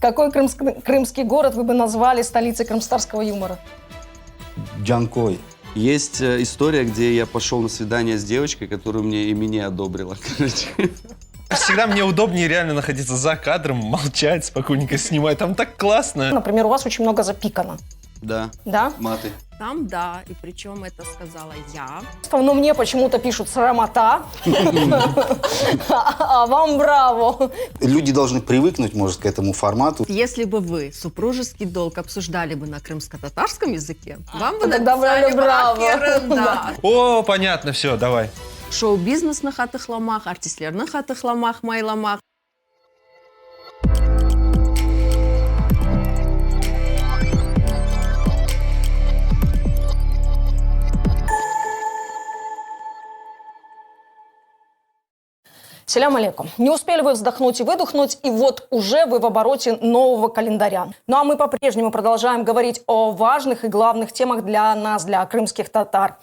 Какой крымский город вы бы назвали столицей крымстарского юмора? Джанкой. Есть история, где я пошел на свидание с девочкой, которую мне и меня одобрила. Короче. Всегда мне удобнее реально находиться за кадром, молчать, спокойненько снимать. Там так классно. Например, у вас очень много запикано. Да. Да? Маты. Там, да, и причем это сказала я. Но мне почему-то пишут «срамота», а вам «браво». Люди должны привыкнуть, может, к этому формату. Если бы вы супружеский долг обсуждали бы на крымско-татарском языке, вам бы тогда брали написали «браво». «браво». О, понятно, все, давай. Шоу-бизнес на хатых-ламах, артистлер на хатых-ламах, май-ламах. Селям алейкум. Не успели вы вздохнуть и выдохнуть, и вот уже вы в обороте нового календаря. Ну а мы по-прежнему продолжаем говорить о важных и главных темах для нас, для крымских татар.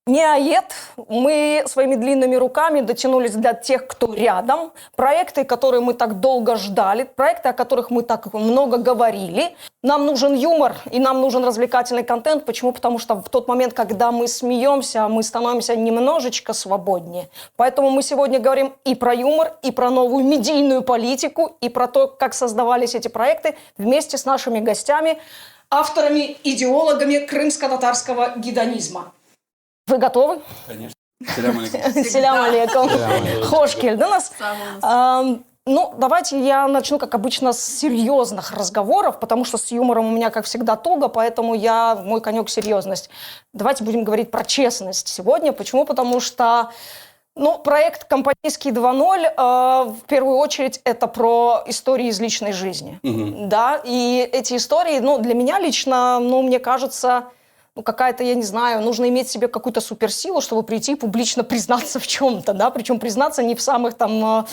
Не аед, мы своими длинными руками дотянулись для тех, кто рядом. Проекты, которые мы так долго ждали, проекты, о которых мы так много говорили. Нам нужен юмор и нам нужен развлекательный контент. Почему? Потому что в тот момент, когда мы смеемся, мы становимся немножечко свободнее. Поэтому мы сегодня говорим и про юмор, и про новую медийную политику, и про то, как создавались эти проекты вместе с нашими гостями, авторами, идеологами крымско-татарского гедонизма. Вы готовы? Конечно. Селям алейкум. Селям алейкум. Хошкель. Да, нас... Ну, давайте я начну, как обычно, с серьезных разговоров, потому что с юмором у меня, как всегда, туго, поэтому мой конек серьезность. Давайте будем говорить про честность сегодня. Почему? Потому что проект «Компанейский 2.0» в первую очередь это про истории из личной жизни. Да, и эти истории, для меня лично, мне кажется... какая-то, я не знаю, нужно иметь в себе какую-то суперсилу, чтобы прийти и публично признаться в чем-то, да, причем признаться не в самых там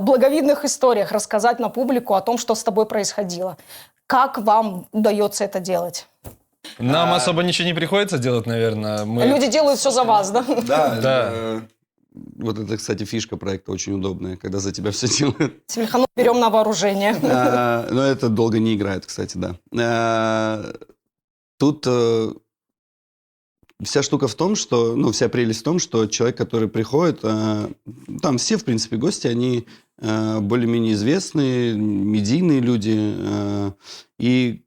благовидных историях, рассказать на публику о том, что с тобой происходило. Как вам удается это делать? Нам особо ничего не приходится делать, наверное. Люди делают все за вас, да? Да. Вот это, кстати, фишка проекта очень удобная, когда за тебя все делают. Сельхану берем на вооружение. Но это долго не играет, кстати, да. Тут... Вся штука в том, что, вся прелесть в том, что человек, который приходит, там все, в принципе, гости, они более-менее известные, медийные люди, и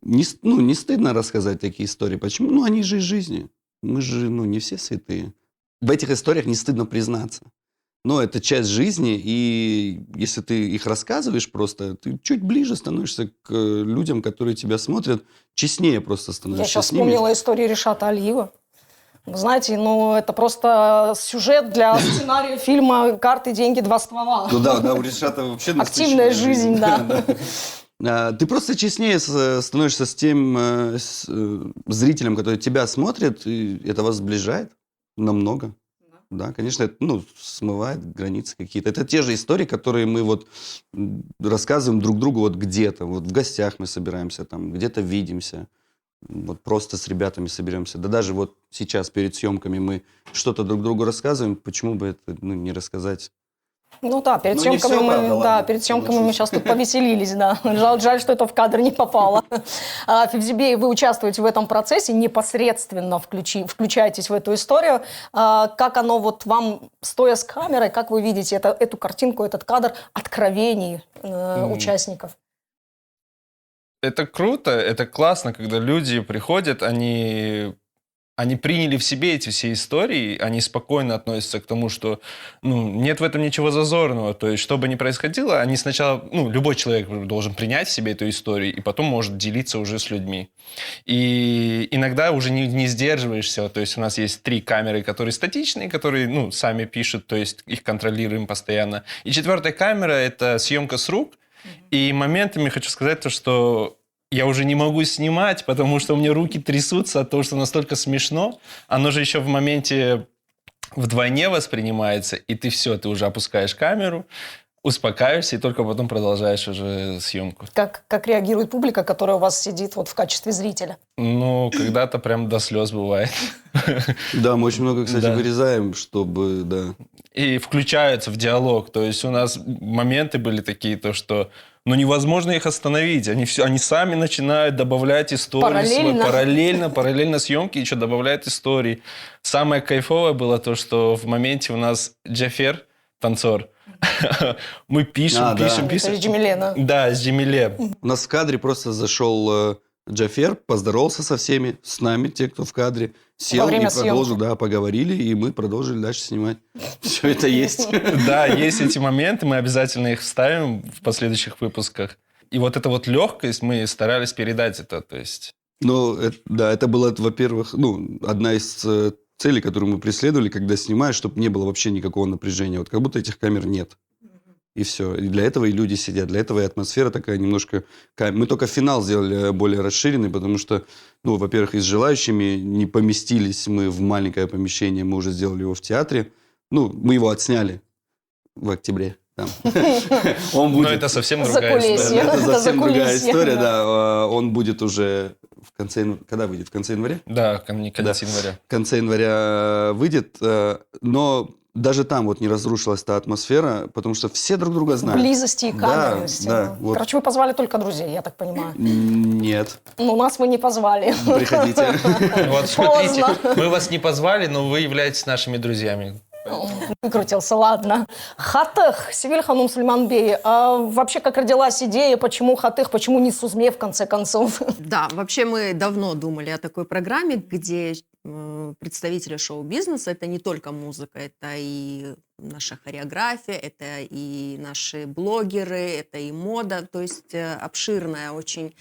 не стыдно рассказать такие истории. Почему? Они же из жизни. Мы же, не все святые. В этих историях не стыдно признаться. Но это часть жизни, и если ты их рассказываешь просто, ты чуть ближе становишься к людям, которые тебя смотрят, честнее просто становишься. Я сейчас вспомнила историю Ришата Алиева. Вы знаете, это просто сюжет для сценария фильма «Карты, деньги, два ствола». Да, у Ришата вообще активная жизнь, да. Ты просто честнее становишься с тем зрителем, который тебя смотрит, и это вас сближает намного. Да, конечно, это, смывает границы какие-то. Это те же истории, которые мы рассказываем друг другу где-то. В гостях мы собираемся, там, где-то видимся. Просто с ребятами соберемся. Да даже сейчас перед съемками мы что-то друг другу рассказываем. Почему бы это не рассказать? Перед съемками мы сейчас тут повеселились, да. Жаль, что это в кадр не попало. Февзибей, вы участвуете в этом процессе, непосредственно включаетесь в эту историю. Как оно вам, стоя с камерой, как вы видите эту картинку, этот кадр откровений участников? Это круто, это классно, когда люди приходят, они приняли в себе эти все истории, они спокойно относятся к тому, что нет в этом ничего зазорного. То есть, что бы ни происходило, они сначала, любой человек должен принять в себе эту историю, и потом может делиться уже с людьми. И иногда уже не сдерживаешься. То есть, у нас есть 3 камеры, которые статичные, которые, сами пишут, то есть, их контролируем постоянно. И 4-я камера — это съемка с рук. И моментами хочу сказать то, что я уже не могу снимать, потому что у меня руки трясутся от того, что настолько смешно. Оно же еще в моменте вдвойне воспринимается, и ты уже опускаешь камеру, успокаиваешься, и только потом продолжаешь уже съемку. Как реагирует публика, которая у вас сидит в качестве зрителя? Когда-то прям до слез бывает. Да, мы очень много, кстати, вырезаем, чтобы, И включаются в диалог. То есть у нас моменты были такие, то что но невозможно их остановить. Они сами начинают добавлять истории. Параллельно съемки еще добавляют истории. Самое кайфовое было то, что в моменте у нас Джафер, танцор, мы пишем. Это с Джемиле, Да, с Джемиле. У нас в кадре просто зашел Джафер, поздоровался со всеми, с нами, те, кто в кадре, сел и продолжил, да, поговорили, и мы продолжили дальше снимать. Все это есть. Да, есть эти моменты, мы обязательно их вставим в последующих выпусках. И вот эта вот легкость, мы старались передать это, то есть... Ну, да, это было, во-первых, одна из целей, которую мы преследовали, когда снимаешь, чтобы не было вообще никакого напряжения. Вот как будто этих камер нет. И все. И для этого и люди сидят. Для этого и атмосфера такая немножко... Мы только финал сделали более расширенный, потому что, во-первых, и с желающими не поместились мы в маленькое помещение. Мы уже сделали его в театре. Мы его отсняли в октябре. Он будет... Но это совсем другая история. Это совсем другая история, да. Он будет уже в конце... Когда выйдет? В конце января? Да, конец января. В конце января выйдет, но даже там вот не разрушилась та атмосфера, потому что все друг друга знают. Близости и камерности. Да, вот. Короче, вы позвали только друзей, я так понимаю. Нет. Нас вы не позвали. Приходите. Вот смотрите, мы вас не позвали, но вы являетесь нашими друзьями. Выкрутился, ладно. Хатых, Севиль Ханум Сулейманбей. А вообще, как родилась идея, почему Хатых, почему не Сузме, в конце концов? Да, вообще мы давно думали о такой программе, где представители шоу-бизнеса, это не только музыка, это и наша хореография, это и наши блогеры, это и мода, то есть обширная очень.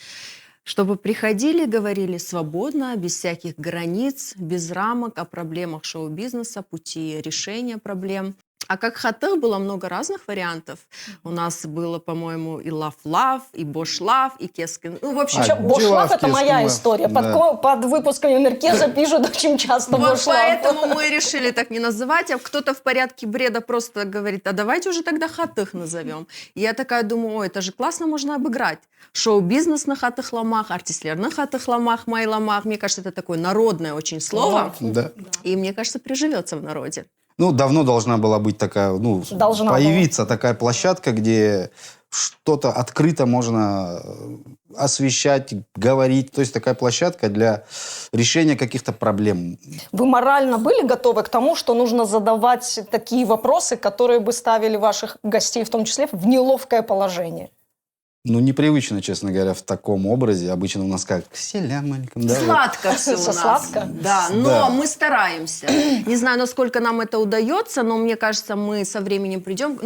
Чтобы приходили, говорили свободно, без всяких границ, без рамок о проблемах шоу-бизнеса, пути решения проблем. А как Хатых было много разных вариантов. У нас было, по-моему, и Love Love, и Bosch Love, и Кескин. В общем, Bosch Love это моя история. Под выпусками Меркеза пишут очень часто Bosch Love. Поэтому мы решили так не называть, а кто-то в порядке бреда просто говорит, а давайте уже тогда Хатых назовем. И я такая думаю, это же классно можно обыграть. Шоу-бизнес на Хатых-ламах, артистлер на Хатых-ламах, май-ламах. Мне кажется, это такое народное очень слово. Да. И мне кажется, приживется в народе. Давно должна была быть такая, появиться такая площадка, где что-то открыто можно освещать, говорить. То есть такая площадка для решения каких-то проблем. Вы морально были готовы к тому, что нужно задавать такие вопросы, которые бы ставили ваших гостей, в том числе, в неловкое положение? Непривычно, честно говоря, в таком образе. Обычно у нас как «Селям алейкум». Да, Сладко все у нас. Сладко? Да, но мы стараемся. Не знаю, насколько нам это удается, но мне кажется, мы со временем придем.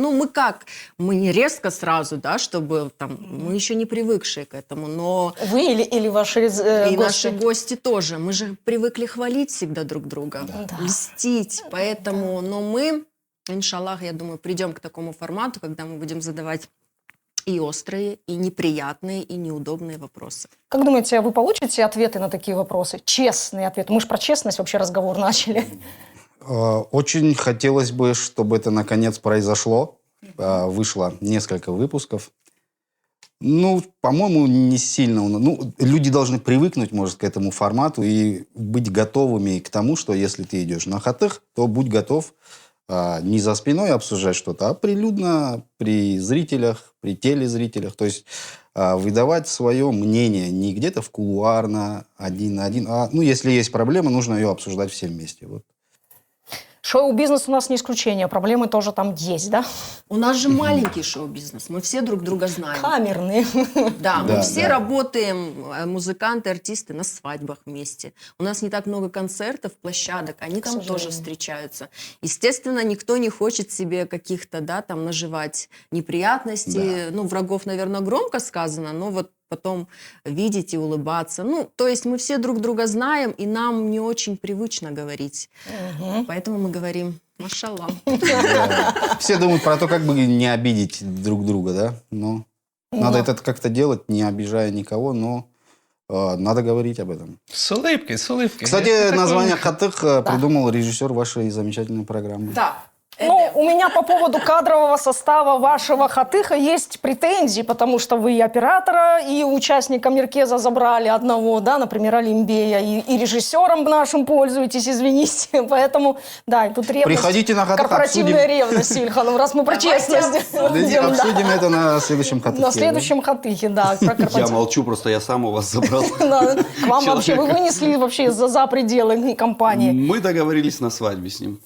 Мы не резко сразу, да, чтобы мы еще не привыкшие к этому, но... Вы или ваши гости? И наши гости тоже. Мы же привыкли хвалить всегда друг друга, льстить. Поэтому, но мы, иншаллах, я думаю, придем к такому формату, когда мы будем задавать и острые, и неприятные, и неудобные вопросы. Как думаете, вы получите ответы на такие вопросы? Честные ответы. Мы же про честность вообще разговор начали. Очень хотелось бы, чтобы это наконец произошло. Вышло несколько выпусков. По-моему, не сильно. Люди должны привыкнуть, может, к этому формату и быть готовыми к тому, что если ты идешь на Хатых, то будь готов не за спиной обсуждать что-то, а прилюдно при зрителях, при телезрителях. То есть выдавать свое мнение не где-то в кулуарно, один на один. Если есть проблема, нужно ее обсуждать все вместе. Вот. Шоу-бизнес у нас не исключение. Проблемы тоже там есть, да? У нас же маленький шоу-бизнес. Мы все друг друга знаем. Камерные. Да, мы все работаем, музыканты, артисты, на свадьбах вместе. У нас не так много концертов, площадок, они там тоже встречаются. Естественно, никто не хочет себе каких-то, наживать неприятностей. Врагов, наверное, громко сказано, но вот потом видеть и улыбаться. То есть мы все друг друга знаем, и нам не очень привычно говорить. Поэтому мы говорим «Машаллах». Все думают про то, как бы не обидеть друг друга, да? Но надо это как-то делать, не обижая никого, но надо говорить об этом. С улыбкой, с улыбкой. Кстати, название «Хатых» придумал режиссер вашей замечательной программы. Да. У у меня по поводу кадрового состава вашего Хатыха есть претензии, потому что вы и оператора, и участника Миркеза забрали одного, да, например, Алимбея, и режиссером нашим пользуетесь, извините. Поэтому, да, и тут ревность. Приходите на Хатых, корпоративная ревность, Ильханов, раз мы про честность делаем, да. Обсудим это на следующем Хатыхе. На следующем Хатыхе, да. про Я корпоратив- молчу, просто я сам у вас забрал. Да, к вам вообще, вы вынесли вообще за пределы компании. Мы договорились на свадьбе с ним.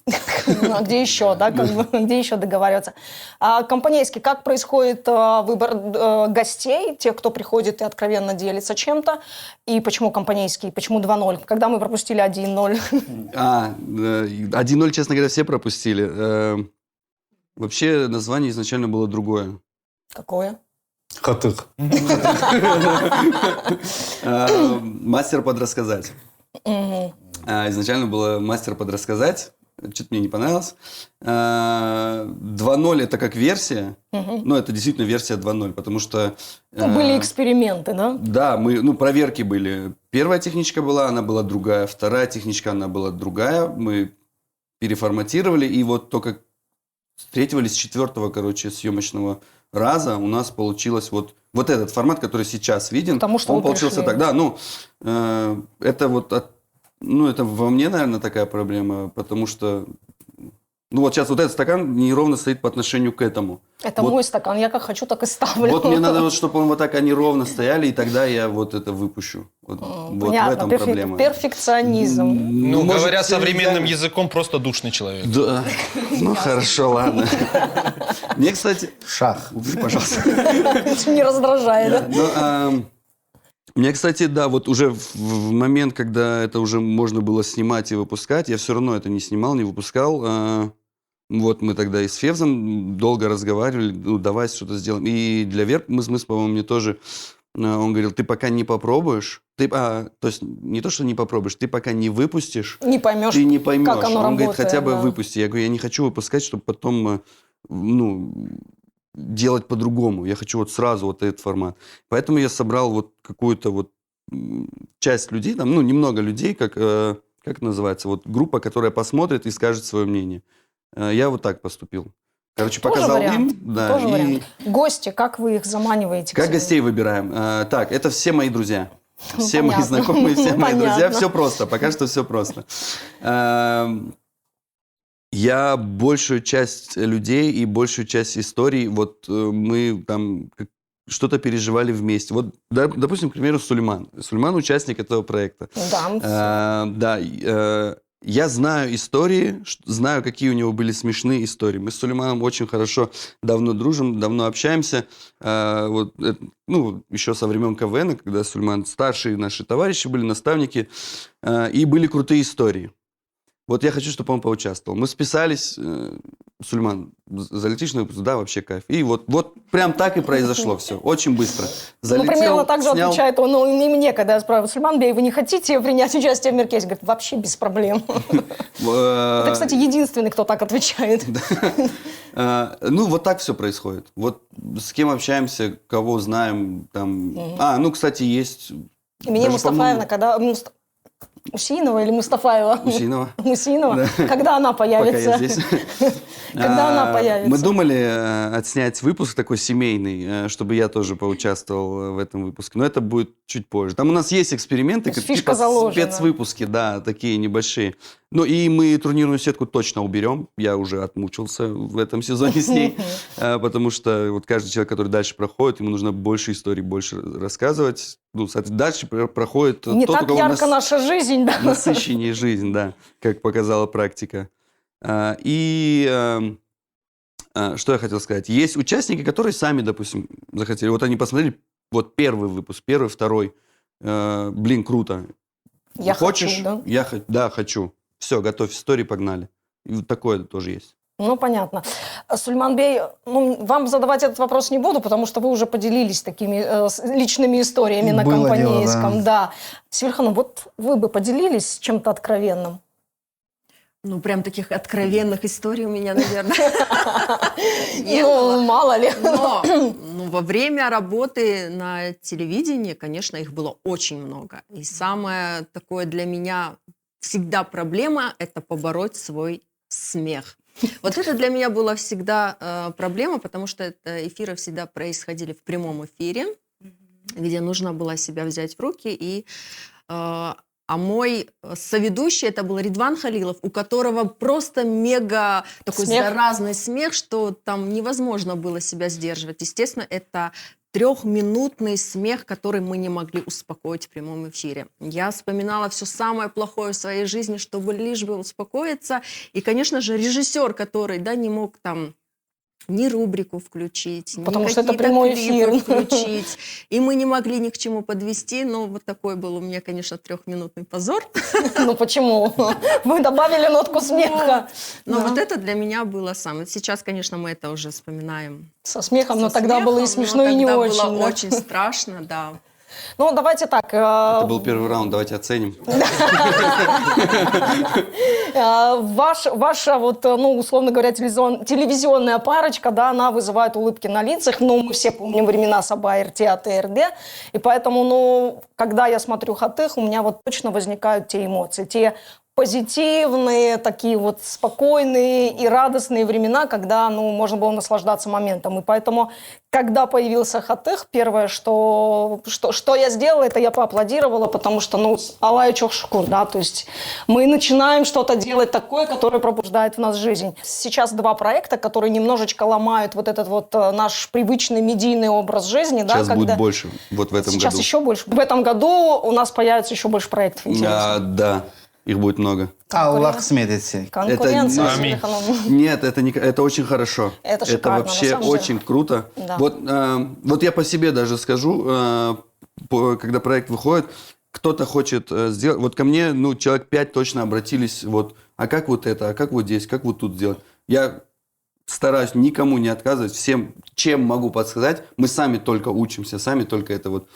Ну, а где еще, да, как бы, где еще договариваться? А компанейский, как происходит выбор гостей, тех, кто приходит и откровенно делится чем-то? И почему компанейский, почему 2:0? Когда мы пропустили 1:0? 1:0, честно говоря, все пропустили. Вообще название изначально было другое. Какое? Хатых. Мастер подрассказать. Изначально было мастер подрассказать. Что-то мне не понравилось. 2:0 это как версия. Но это действительно версия 2:0, потому что... Ну, были эксперименты, да? Да, проверки были. Первая техничка была, она была другая. Вторая техничка, она была другая. Мы переформатировали. И вот только с 3-го или с 4-го, съемочного раза у нас получилось вот этот формат, который сейчас виден. Потому что он вы получился пришли. так. Да, это вот... это во мне, наверное, такая проблема, потому что... сейчас вот этот стакан неровно стоит по отношению к этому. Это Вот- мой стакан, я как хочу, так и ставлю. Вот мне надо, чтобы он вот так они ровно стояли, и тогда я вот это выпущу. Вот в Понятно, этом проблема. перфекционизм. Ну, может, говоря всё современным идеально. языком, просто душный человек. Да. Ну, хорошо, ладно. Мне, кстати... Шах. Убери, пожалуйста. Не раздражает, да? Мне, кстати, да, вот уже в момент, когда это уже можно было снимать и выпускать, я все равно это не снимал, не выпускал. Вот мы тогда и с Февзом долго разговаривали, давай что-то сделаем. И для Веры мы, по-моему, мне тоже... Он говорил, ты пока не попробуешь, то есть не то, что не попробуешь, ты пока не выпустишь, Не поймешь, ты не поймешь. как оно Он работает. говорит, хотя бы да. выпусти. Я говорю, я не хочу выпускать, чтобы потом, делать по-другому. Я хочу вот сразу вот этот формат. Поэтому я собрал вот какую-то вот часть людей, там, немного людей, как это называется, вот группа, которая посмотрит и скажет свое мнение. Я вот так поступил. Тоже показал вариант. им. Да, Тоже и вариант. Гости, как вы их заманиваете? к как себе? гостей выбираем? Так, это все мои друзья. Все мои Понятно. знакомые, все мои друзья. Понятно. Все просто, пока что все просто. Я большую часть людей и большую часть историй, вот мы там что-то переживали вместе. Вот, допустим, к примеру, Сулейман. Сулейман участник этого проекта. Да. Да, я знаю истории, знаю, какие у него были смешные истории. Мы с Сулейманом очень хорошо давно дружим, давно общаемся. Еще со времен КВН, когда Сулейман старшие наши товарищи были, наставники, и были крутые истории. Вот я хочу, чтобы он поучаствовал. Мы списались, Сулейман, залетишь на выпуск? Да, вообще кайф. И вот прям так и произошло все. Очень быстро. Залетел, примерно так же снял. отвечает он, и мне, когда я спрашиваю, Сульман Бей, вы не хотите принять участие в Миркезе? Говорит, вообще без проблем. Это, кстати, единственный, кто так отвечает. Вот так все происходит. Вот с кем общаемся, кого знаем. Там... кстати, есть... Мне даже, Мустафаевна, когда... Усинова или Мустафаева? Усинова. Усинова? Да. Когда она Пока я появится? здесь. Когда она появится? Мы думали отснять выпуск такой семейный, чтобы я тоже поучаствовал в этом выпуске. Но это будет чуть позже. Там у нас есть эксперименты, То есть фишка заложена. спецвыпуски, да, такие небольшие. И мы турнирную сетку точно уберем. Я уже отмучился в этом сезоне с ней. Потому что вот каждый человек, который дальше проходит, ему нужно больше историй, больше рассказывать. Дальше проходит Не тот, у так кого ярко наша жизнь, да? насыщеннее жизнь, да, как показала практика. Что я хотел сказать? Есть участники, которые сами, допустим, захотели. Вот они посмотрели первый выпуск, первый, второй. Блин, круто. Я Хочешь? хочу, да? Да, хочу. Все, готовь истории, погнали. И вот такое тоже есть. Понятно. Сульман Бей, вам задавать этот вопрос не буду, потому что вы уже поделились такими личными историями на Было дело, компанейском. Да. Сильхана, вот вы бы поделились чем-то откровенным? Прям таких откровенных историй у меня, наверное, не было. Мало ли. Но во время работы на телевидении, конечно, их было очень много. И самое такое для меня всегда проблема – это побороть свой смех. Вот это для меня была всегда проблема, потому что эфиры всегда происходили в прямом эфире, где нужно было себя взять в руки. А мой соведущий, это был Ридван Халилов, у которого просто мега такой Смех. заразный смех, что там невозможно было себя сдерживать. Естественно, это 3-минутный смех, который мы не могли успокоить в прямом эфире. Я вспоминала все самое плохое в своей жизни, чтобы лишь бы успокоиться. И, конечно же, режиссер, который не мог там ни рубрику включить, Потому ни что это какие-то прямой клипы эфир. включить. И мы не могли ни к чему подвести. Но вот такой был у меня, конечно, 3-минутный позор. Ну почему? Вы добавили нотку смеха. Но Да. вот это для меня было самое. Сейчас, конечно, мы это уже вспоминаем. Со смехом, но со тогда было и смехом, но смешно, и не тогда очень. было да. очень страшно, да. Ну, давайте так. Это был первый раунд, давайте оценим. Ваша вот, ну, условно говоря, телевизионная парочка, да, она вызывает улыбки на лицах. Ну, мы все помним времена Саба, РТ, АТРД. И поэтому, ну, когда я смотрю «Хатых», у меня вот точно возникают те эмоции, те позитивные, такие вот спокойные и радостные времена, когда, ну, можно было наслаждаться моментом. И поэтому, когда появился «Хатых», первое, что я сделала, это я поаплодировала, потому что, ну, Аллах чох шукур, да, то есть мы начинаем что-то делать такое, которое пробуждает в нас жизнь. Сейчас 2 проекта, которые немножечко ломают вот этот вот наш привычный медийный образ жизни, да, Сейчас когда... будет больше, вот в этом Сейчас году. еще больше. В этом году у нас появится еще больше проектов интересных. Да, их будет много. Аллах кысмет етсе. Конкуренция. Это- Аминь. Нет, это очень хорошо. Это шикарно, на вообще самом деле. очень круто. Да. Вот я по себе даже скажу, когда проект выходит, кто-то хочет сделать. Вот ко мне, ну, человек 5 точно обратились. Вот, а как вот это, а как вот здесь, как вот тут сделать? Я стараюсь никому не отказывать, всем, чем могу подсказать. Мы сами только учимся, сами только это вот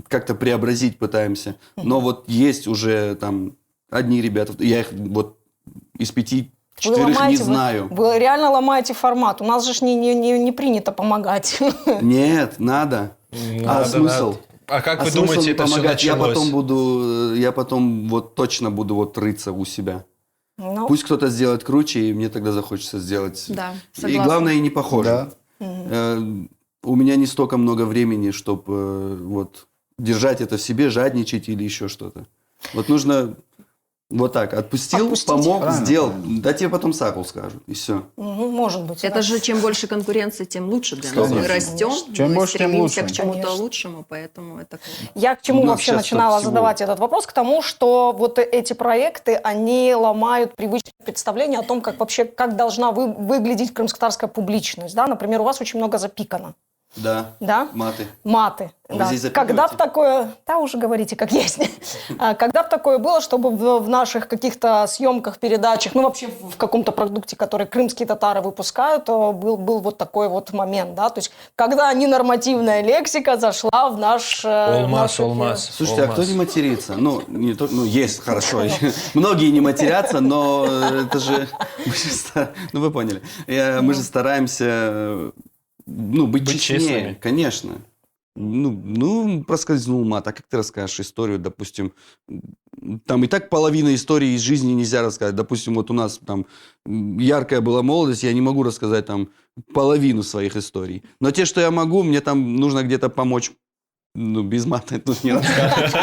как-то преобразить пытаемся. Но вот есть уже там одни ребята, я их вот из 5-4 не знаю. Вы реально ломаете формат. У нас же ж не принято помогать. Нет, надо. А смысл? надо. А как вы смысл думаете, не это все помогать? началось? Я потом вот точно буду вот рыться у себя. Ну, Пусть кто-то сделает круче, и мне тогда захочется сделать. Да, И согласна. главное, и не похоже. Да. У меня не столько много времени, чтобы вот держать это в себе, жадничать или еще что-то. Вот нужно вот так. Отпустил, Отпустить. помог, Правильно, сделал. правильно. Да тебе потом сакул скажут, и все. ну, может быть. Это да. же чем больше конкуренции, тем лучше для нас. Мы Конечно. растем, Чем мы больше, тем стремимся лучше. к чему-то Конечно. лучшему, поэтому это круто. Я к чему Ну, вообще сейчас начинала всего. задавать этот вопрос? К тому, что вот эти проекты, они ломают привычное представление о том, как вообще, как должна выглядеть крымско-татарская публичность. Да? Например, у вас очень много запикано. Да, Да? маты. Маты. Вы Да. здесь запикиваете? Когда бы такое... Да, уже говорите, как есть. Когда бы такое было, чтобы в наших каких-то съемках, передачах, ну, вообще в каком-то продукте, который крымские татары выпускают, то был вот такой вот момент, да? То есть, когда ненормативная лексика зашла в наш... Олмас, эфир. олмас. Слушайте, а кто не матерится? Ну, не то, ну, есть, хорошо. Многие не матерятся, но это же... Ну, вы поняли. Мы же стараемся... Ну, быть честнее, честными. конечно. Ну, проскользнул мат. А как ты расскажешь историю, допустим, там и так половина истории из жизни нельзя рассказать. Допустим, вот у нас там яркая была молодость, я не могу рассказать там половину своих историй. Но те, что я могу, мне там нужно где-то помочь. Ну, без мата тут не расскажешь.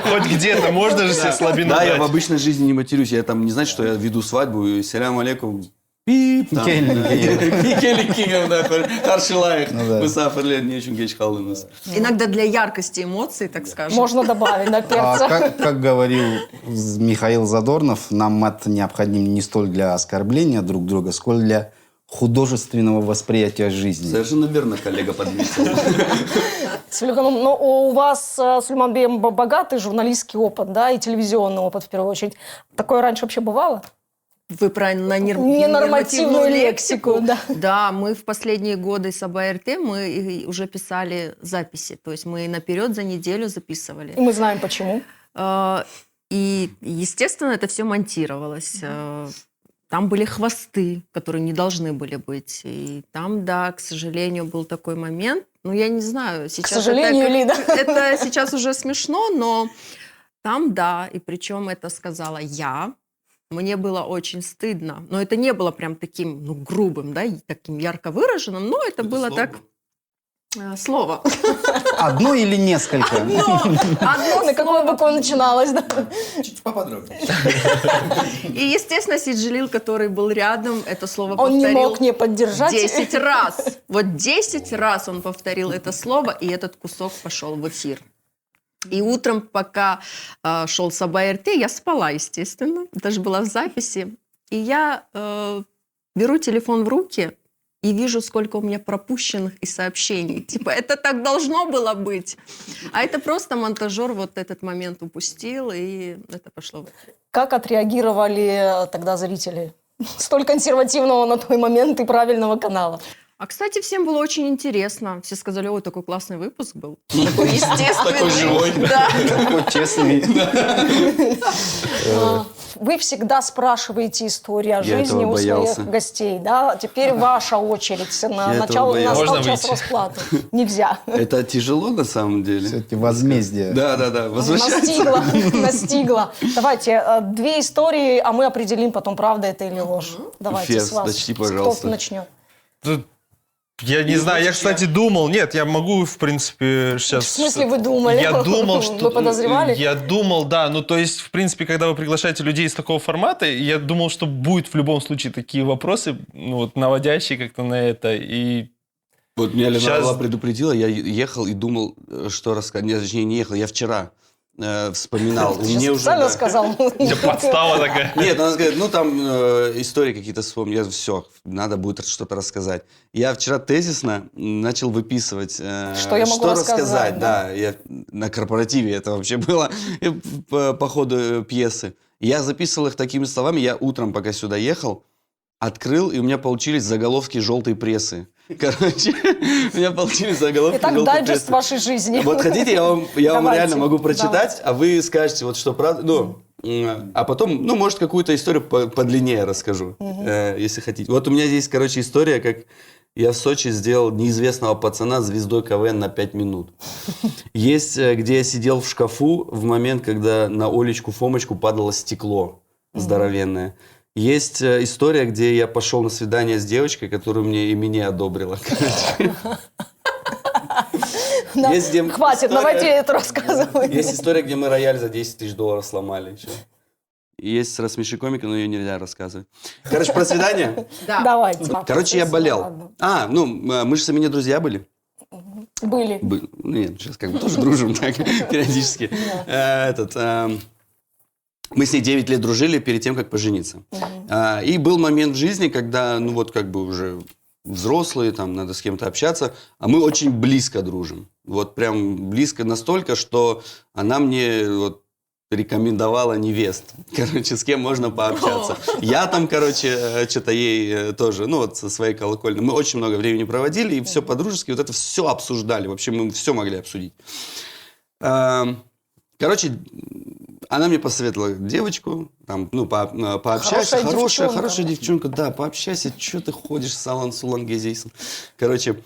Хоть где-то можно же себе слабину Да, я в дать. обычной жизни не матерюсь. Я там не знаю, что я веду свадьбу, и салям алейкум. Пип, там. Келли-кигем, да, харшилаих. Ну да. Мусафирлен, не очень геч халыныз. Иногда для яркости эмоций, так скажем. Можно добавить, да, А перца. как говорил Михаил Задорнов, нам мат необходим не столь для оскорбления друг друга, сколь для художественного восприятия жизни. Совершенно верно, коллега подметил. Ну, у вас, Сулейман Бей, богатый журналистский опыт, да, и телевизионный опыт, в первую очередь. Такое раньше вообще бывало? Вы про Ненормативную лексику, да. Да, мы в последние годы с АБРТ мы уже писали записи. То есть мы наперед за неделю записывали. И мы знаем, почему. И, естественно, это все монтировалось. Там были хвосты, которые не должны были быть. И там, да, к сожалению, был такой момент. Ну, я не знаю, сейчас... К сожалению ли, да? Это сейчас уже смешно, но там, да. И причем это сказала я. мне было очень стыдно. Но это не было прям таким, ну, грубым, да, и таким ярко выраженным, но это было так... Слово. Одно или несколько? Одно На какой букву начиналось, да? Чуть поподробнее. И, естественно, Сиджилил, который был рядом, это слово Он повторил не мог не поддержать. 10 раз. Вот 10 раз он повторил это слово, и этот кусок пошел в эфир. И утром, пока шел Сабай РТ, я спала, естественно. Даже была в записи. И я беру телефон в руки и вижу, сколько у меня пропущенных и сообщений. Типа, это так должно было быть. А это просто монтажер вот этот момент упустил, и это пошло в эфир. Как отреагировали тогда зрители? Столь консервативного на той момент и правильного канала. А, кстати, всем было очень интересно. Все сказали, ой, такой классный выпуск был. Такой естественный. Такой живой. Да. Такой честный. Вы всегда спрашиваете истории о Я жизни этого у боялся. своих гостей, да? Теперь ваша очередь. На Я начало этого боялся. настал Можно час выйти? расплаты. Нельзя. Это тяжело на самом деле. Все-таки возмездие. Да. Возвращайся. Настигла. Давайте 2 истории, а мы определим потом, правда это или ложь. Давайте Фес, с вас. начни, Кто пожалуйста. начнет? Тут я не знаю, я, кстати, думал, нет, я могу, в принципе, сейчас... В смысле, вы думали? Я думал, что... Вы подозревали? Я думал, да, ну, то есть, в принципе, когда вы приглашаете людей из такого формата, я думал, что будет в любом случае такие вопросы, ну, вот, наводящие как-то на это, и... Вот меня Лена Сейчас- Орла предупредила, я ехал и думал, что рассказать. Нет, точнее, не ехал, я вчера вспоминал. Ты Мне же уже... специально да. сказал. У тебя подстава такая. Нет, она говорит, ну там истории какие-то вспомнил. Я все, надо будет что-то рассказать. Я вчера тезисно начал выписывать, Что я могу рассказать, Да, я на корпоративе это вообще было по ходу пьесы. Я записывал их такими словами. Я утром, пока сюда ехал, открыл, и у меня получились заголовки желтой прессы. Короче, у меня получились заголовки Итак, желтой дайджест прессы. вашей жизни. Вот хотите, я вам Давайте, реально могу прочитать, давайте. а вы скажете, вот что правда. Ну, а потом, ну, может, какую-то историю подлиннее расскажу, если хотите. Вот у меня здесь, короче, история, как я в Сочи сделал неизвестного пацана звездой КВН на 5 минут. Есть, где я сидел в шкафу в момент, когда на Олечку Фомочку падало стекло здоровенное. Есть история, где я пошел на свидание с девочкой, которую мне и меня одобрила. Короче. Да. Есть где Хватит, история- давайте это рассказывать. Есть история, где мы рояль за 10 тысяч долларов сломали еще. И есть рассмеши комика, но ее нельзя рассказывать. Короче, про свидание. Да. Давайте. Короче, я болел. Ладно. Мы же с Амине друзья были. Были. Нет, сейчас как бы тоже дружим так, периодически. Мы с ней 9 лет дружили перед тем, как пожениться. И был момент в жизни, когда, ну вот как бы уже взрослые, там надо с кем-то общаться, а мы очень близко дружим. Вот прям близко настолько, что она мне вот рекомендовала невест. Короче, с кем можно пообщаться. Я там, короче, что-то ей тоже, ну вот со своей колокольни. Мы очень много времени проводили, и все по-дружески, вот это все обсуждали. Вообще мы все могли обсудить. Короче, она мне посоветовала девочку, там, ну, пообщайся. Хорошая девчонка, да, пообщайся, что ты ходишь, Салан Сулангезейсон. Короче,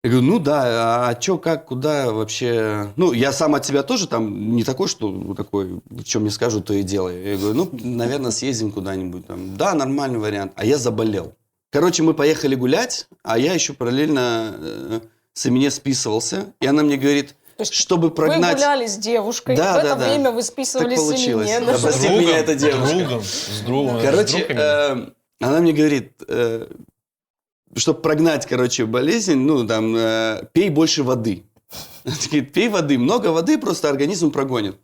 я говорю, ну да, а что, как, куда вообще? Ну, я сам от себя тоже там не такой, что такой, что мне скажут, то и делай. Я говорю, ну, наверное, съездим куда-нибудь там. Да, нормальный вариант. А я заболел. Короче, мы поехали гулять, а я еще параллельно с Амине списывался. И она мне говорит, чтобы прогнать... Вы гуляли с девушкой, Да, в это да. время вы Так списывались с получилось. Амине. Да, Ну, прости меня, эта девушка. С другом. Короче, она мне говорит, чтобы прогнать, короче, болезнь, ну, там, пей больше воды. Она говорит, пей воды, много воды, просто организм прогонит.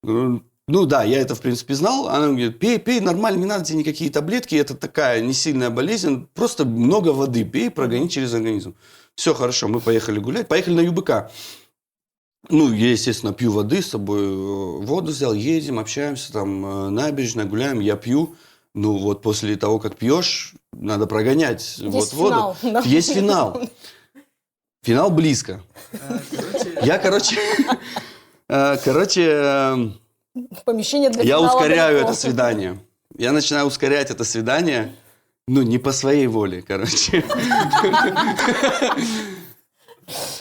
Говорю, ну, да, я это, в принципе, знал. Она говорит, пей, нормально, не надо тебе никакие таблетки, это такая не сильная болезнь, просто много воды пей, прогони через организм. Все, хорошо, мы поехали гулять, поехали на ЮБК. Ну, я, естественно, пью воды, с собой воду взял, едем, общаемся, там, набережная, гуляем, я пью. Ну, вот после того, как пьешь, надо прогонять Есть воду. финал, да. Есть финал. Финал близко. Я, Помещение для я финала ускоряю далеко. это свидание. Я начинаю ускорять это свидание, ну, не по своей воле, короче.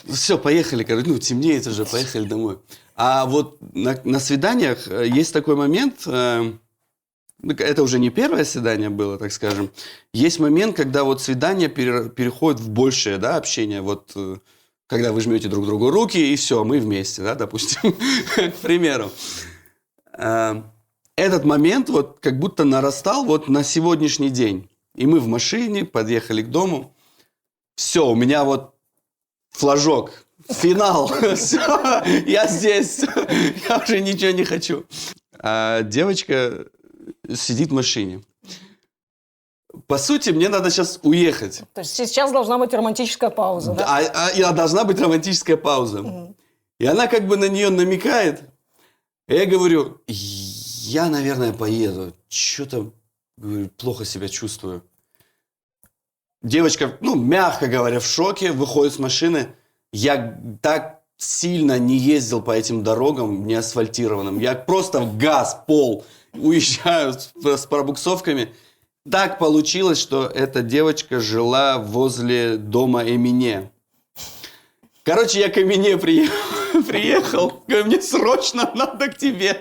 Все, поехали, короче, ну, темнеет уже, поехали домой. А вот на свиданиях есть такой момент, это уже не первое свидание было, так скажем. Есть момент, когда вот свидание переходит в большее, да, общение. Вот когда вы жмете друг другу руки, и все, мы вместе, да, допустим, к примеру. Этот момент вот как будто нарастал вот на сегодняшний день. И мы в машине подъехали к дому. Все, у меня вот флажок, финал, все, я здесь, я уже ничего не хочу. А девочка сидит в машине. По сути, мне надо сейчас уехать. То есть сейчас должна быть романтическая пауза, да? И должна быть романтическая пауза. И она как бы на нее намекает. И я говорю, я, наверное, поеду. Что-то, говорю, плохо себя чувствую. Девочка, ну, мягко говоря, в шоке, выходит с машины. Я так сильно не ездил по этим дорогам неасфальтированным. Я просто в газ, пол, уезжаю с пробуксовками. Так получилось, что эта девочка жила возле дома Эмине. Короче, я к Эмине приехал. Говорю, мне срочно надо к тебе.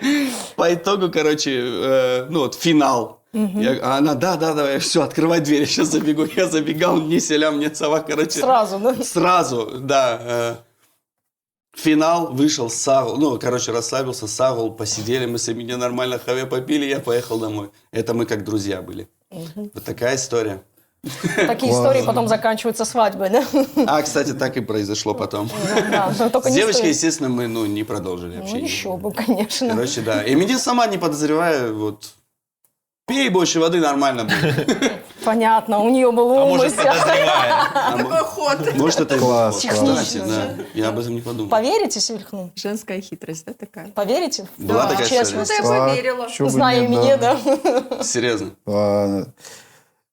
По итогу, короче, ну вот финал. Она, да, все, открывай дверь, я сейчас забегу. Я забегал, ни селям, ни сова, короче. Сразу, да? Сразу, да. Финал, вышел, сагул, ну, короче, расслабился, сагул, посидели, мы с Эмине нормально хаве попили, я поехал домой. Это мы как друзья были. Вот такая история. Такие истории потом заканчиваются свадьбой, да? А, кстати, так и произошло потом. Да, но только С не девочкой, стоит. естественно, мы не продолжили Ну, общение. еще бы, конечно. Короче, да. И меня сама не подозревая, вот, пей больше воды, нормально будет. Понятно, у нее был А ум. может, подозревая. Такой ход. Может, это Класс, кстати, класс. да. Я об этом не подумал. Поверите, Севильхну? Женская хитрость, да, такая? Поверите? Была Да, такая честность. Ну, я поверила. Чё бы Зная нет, меня, да. Серьезно.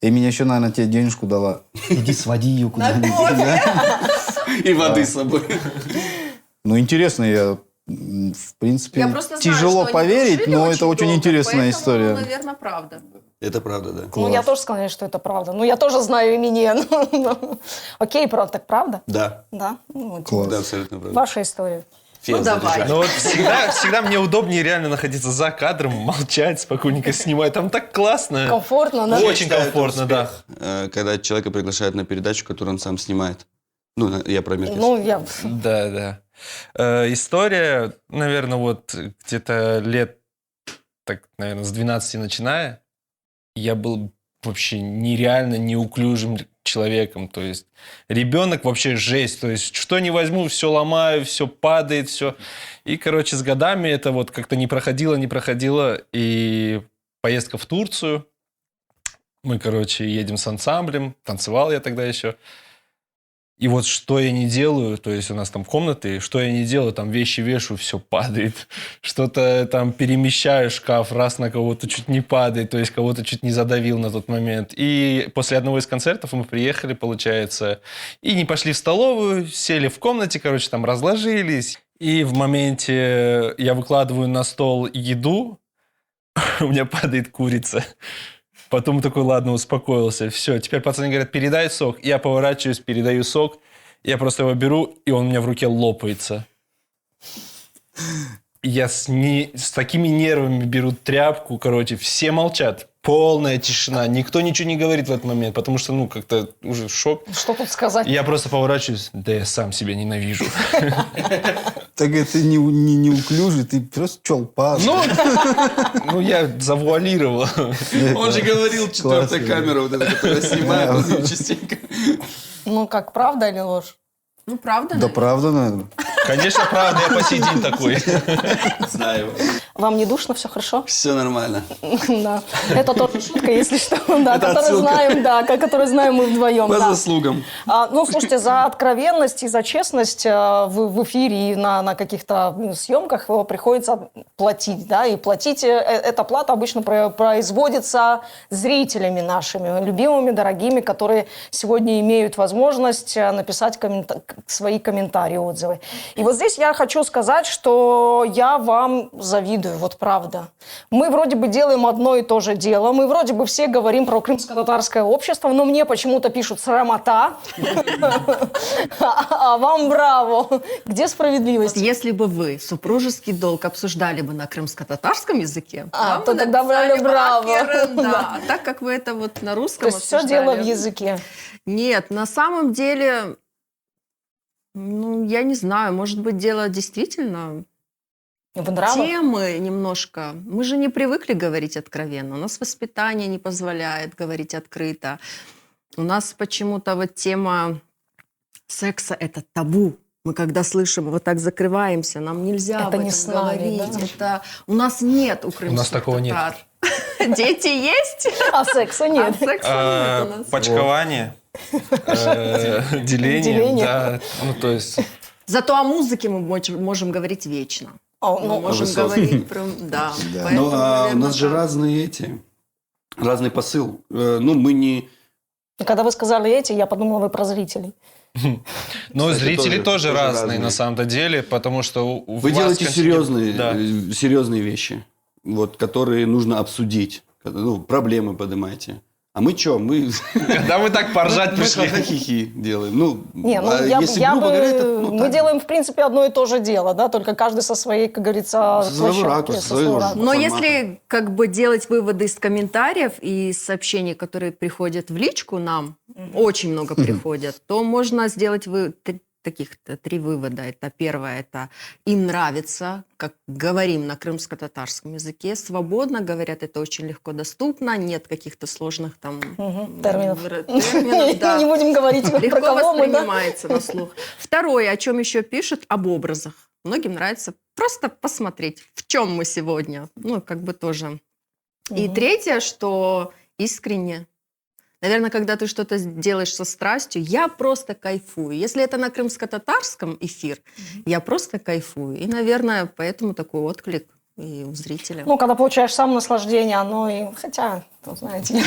И меня еще, наверное, тебе денежку дала. Иди своди ее куда-нибудь. И воды с собой. Ну, интересно, я, в принципе, Я просто знаю, тяжело что они поверить, дружили но это очень долго, интересная поэтому, история. наверное, правда. Это правда, да. Ну, я тоже сказала, что это правда. Ну, я тоже знаю имени. Окей, правда, так правда? Да. Да? Ну, Класс. Да, абсолютно правда. ваша история. Фен давай. заряжай. Ну вот всегда мне удобнее реально находиться за кадром, молчать, спокойненько снимать. Там так классно. Комфортно, да? Я Очень считаю, это комфортно, да. успех, когда человека приглашают на передачу, которую он сам снимает. Ну, я про Мир Ну, я... Да. История, наверное, вот где-то лет, так, наверное, с 12 начиная, я был вообще нереально неуклюжим человеком. То есть ребенок вообще жесть. То есть что не возьму, все ломаю, все падает, все. И, короче, с годами это вот как-то не проходило. И поездка в Турцию. Мы, короче, едем с ансамблем. Танцевал я тогда еще. И вот что я не делаю, то есть у нас там комнаты, что я не делаю, там вещи вешаю, все падает. Что-то там перемещаю шкаф, раз на кого-то чуть не падает, то есть кого-то чуть не задавил на тот момент. И после одного из концертов мы приехали, получается, и не пошли в столовую, сели в комнате, короче, там разложились. И в моменте я выкладываю на стол еду, у меня падает курица. Потом такой, ладно, успокоился. Все, теперь пацаны говорят, передай сок. Я поворачиваюсь, передаю сок. Я просто его беру, и он у меня в руке лопается. Я с такими нервами беру тряпку, короче, все молчат. Полная тишина. Никто ничего не говорит в этот момент, потому что, ну, как-то уже шок. Что тут сказать? Я просто поворачиваюсь, да я сам себя ненавижу. Так это не неуклюжий, ты просто чолпас. Ну, я завуалировал. Он же говорил, четвертая Классно. камера, вот эта, которая снимает, он её частенько. Ну, как, правда или ложь? Ну, правда, Да наверное. правда, наверное. Конечно, правда, я по сей день такой. Знаю. Вам не душно, все хорошо? Все нормально. Да. Это тоже шутка, если что, да, Это которую отсылка. знаем, да, которую знаем мы вдвоем. По да. заслугам. Ну, слушайте, за откровенность и за честность в эфире и на каких-то съемках приходится платить, да, и платить, эта плата обычно производится зрителями нашими, любимыми, дорогими, которые сегодня имеют возможность написать свои комментарии, отзывы. И вот здесь я хочу сказать, что я вам завидую. завидую, вот правда. Мы вроде бы делаем одно и то же дело, мы вроде бы все говорим про крымско-татарское общество, но мне почему-то пишут «срамота», а вам браво. Где справедливость? Если бы вы супружеский долг обсуждали бы на крымско-татарском языке, вам то бы тогда написали брали бы браво. «Ахерен», Да. да. А так как вы это вот на То русском есть все дело в обсуждали. языке. Нет, на самом деле, ну, я не знаю, может быть, дело действительно В нравах? темы немножко. Мы же не привыкли говорить откровенно. У нас воспитание не позволяет говорить открыто. У нас почему-то вот тема секса – это табу. Мы когда слышим, вот так закрываемся, нам нельзя Это об не этом с нами, говорить. да? Это у нас нет у крымских такого нет. татар. Дети есть, А секса а нет. секса нет у нас. Почкование, деление, Деление. да. Ну, то есть... Зато о музыке мы можем говорить вечно. О, Мы ну, можем высоком. говорить про... Да. Да. Поэтому, Но у наверное, нас же так. разный посыл. Ну, мы не... когда вы сказали эти, я подумала, вы про зрителей. Но Кстати, зрители тоже тоже разные разные. на самом-то деле, потому что у Вы вас делаете контингент- Да. серьезные вещи, вот, которые нужно обсудить. Ну, проблемы поднимаете. А мы что? Мы Когда мы так поржать пришли. хихи делаем. Ну, Не, ну а я, если я грубо бы... говоря, это, ну, мы так. делаем, в принципе, одно и то же дело, да, только каждый со своей, как говорится, Со своего площадки, ракурса, со своего своего же. ракурса. Но формата. если как бы делать выводы из комментариев и из сообщений, которые приходят в личку нам, очень много приходят, то можно сделать три вывода. Это первое, это им нравится, как говорим на крымско-татарском языке, свободно говорят, это очень легко доступно, нет каких-то сложных там Терминов. терминов, да. Не будем говорить про Легко кого мы, да? воспринимается на слух. Второе, о чем еще пишут, об образах. Многим нравится просто посмотреть, в чем мы сегодня. Ну, как бы тоже. И третье, что искренне. Наверное, когда ты что-то делаешь со страстью, я просто кайфую. Если это на крымско-татарском эфир, я просто кайфую. И, наверное, поэтому такой отклик и у зрителя. Ну, когда получаешь сам наслаждение, оно и... Хотя, ну, знаете,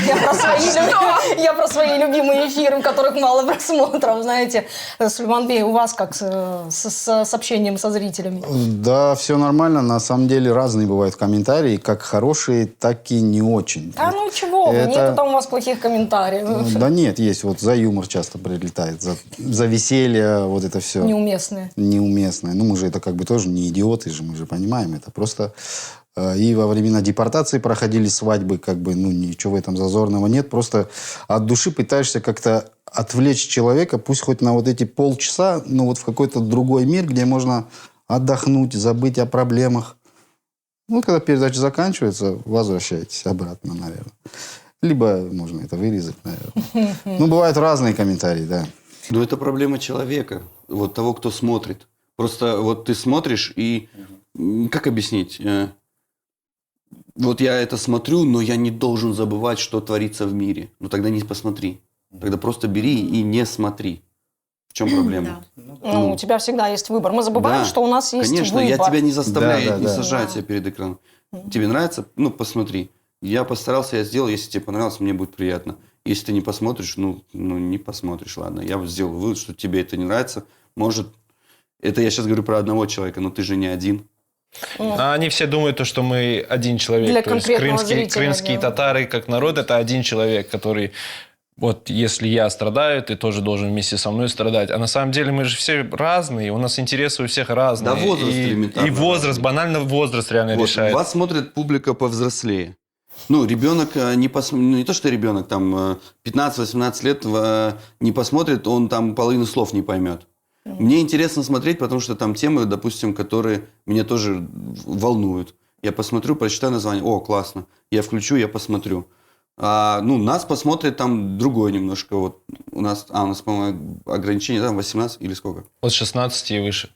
я про свои любимые эфиры, у которых мало просмотров, знаете. Сулейманбей, у вас как с общением со зрителями? Да, все нормально. На самом деле разные бывают комментарии, как хорошие, так и не очень. А ну чего вы, Это- нету там у вас плохих комментариев. Да нет, есть. Вот за юмор часто прилетает, за веселье, вот это все. Неуместные. Неуместное. Ну, мы же это как бы тоже не идиоты же, мы же понимаем. Это просто... И во времена депортации проходили свадьбы, как бы, ну, ничего в этом зазорного нет. Просто от души пытаешься как-то отвлечь человека, пусть хоть на вот эти полчаса, ну, вот в какой-то другой мир, где можно отдохнуть, забыть о проблемах. Ну, когда передача заканчивается, возвращайтесь обратно, наверное. Либо можно это вырезать, наверное. Ну, бывают разные комментарии, да. Но это проблема человека, вот того, кто смотрит. Просто вот ты смотришь и... Как объяснить? Вот я это смотрю, но я не должен забывать, что творится в мире. Ну тогда не посмотри. Тогда просто бери и не смотри. В чем проблема? Ну, у тебя всегда есть выбор. Мы забываем, Да, что у нас есть конечно, выбор. я тебя не заставляю, Да, я не да. сажаю тебя перед экраном. Тебе нравится? Ну, посмотри. Я постарался, я сделал. Если тебе понравилось, мне будет приятно. Если ты не посмотришь, ну не посмотришь, ладно. Я вот сделал вывод, что тебе это не нравится. Может, это я сейчас говорю про одного человека, но ты же не один. А они все думают, то, что мы один человек. Для То есть конкретного зрителя, крымские да. татары как народ это один человек, который вот если я страдаю, ты тоже должен вместе со мной страдать. А на самом деле мы же все разные, у нас интересы у всех разные. Да, возраст и элементарно возраст, разный. банально возраст реально Вот, решает. вас смотрит публика повзрослее. Ну, ребенок не то, что ребенок там 15-18 лет не посмотрит, он там половину слов не поймет. Мне интересно смотреть, потому что там темы, допустим, которые меня тоже волнуют. Я посмотрю, прочитаю название, о, классно. Я включу, я посмотрю. Нас посмотрит там другое немножко. Вот у нас, по-моему, ограничение там 18 или сколько? От 16 и выше.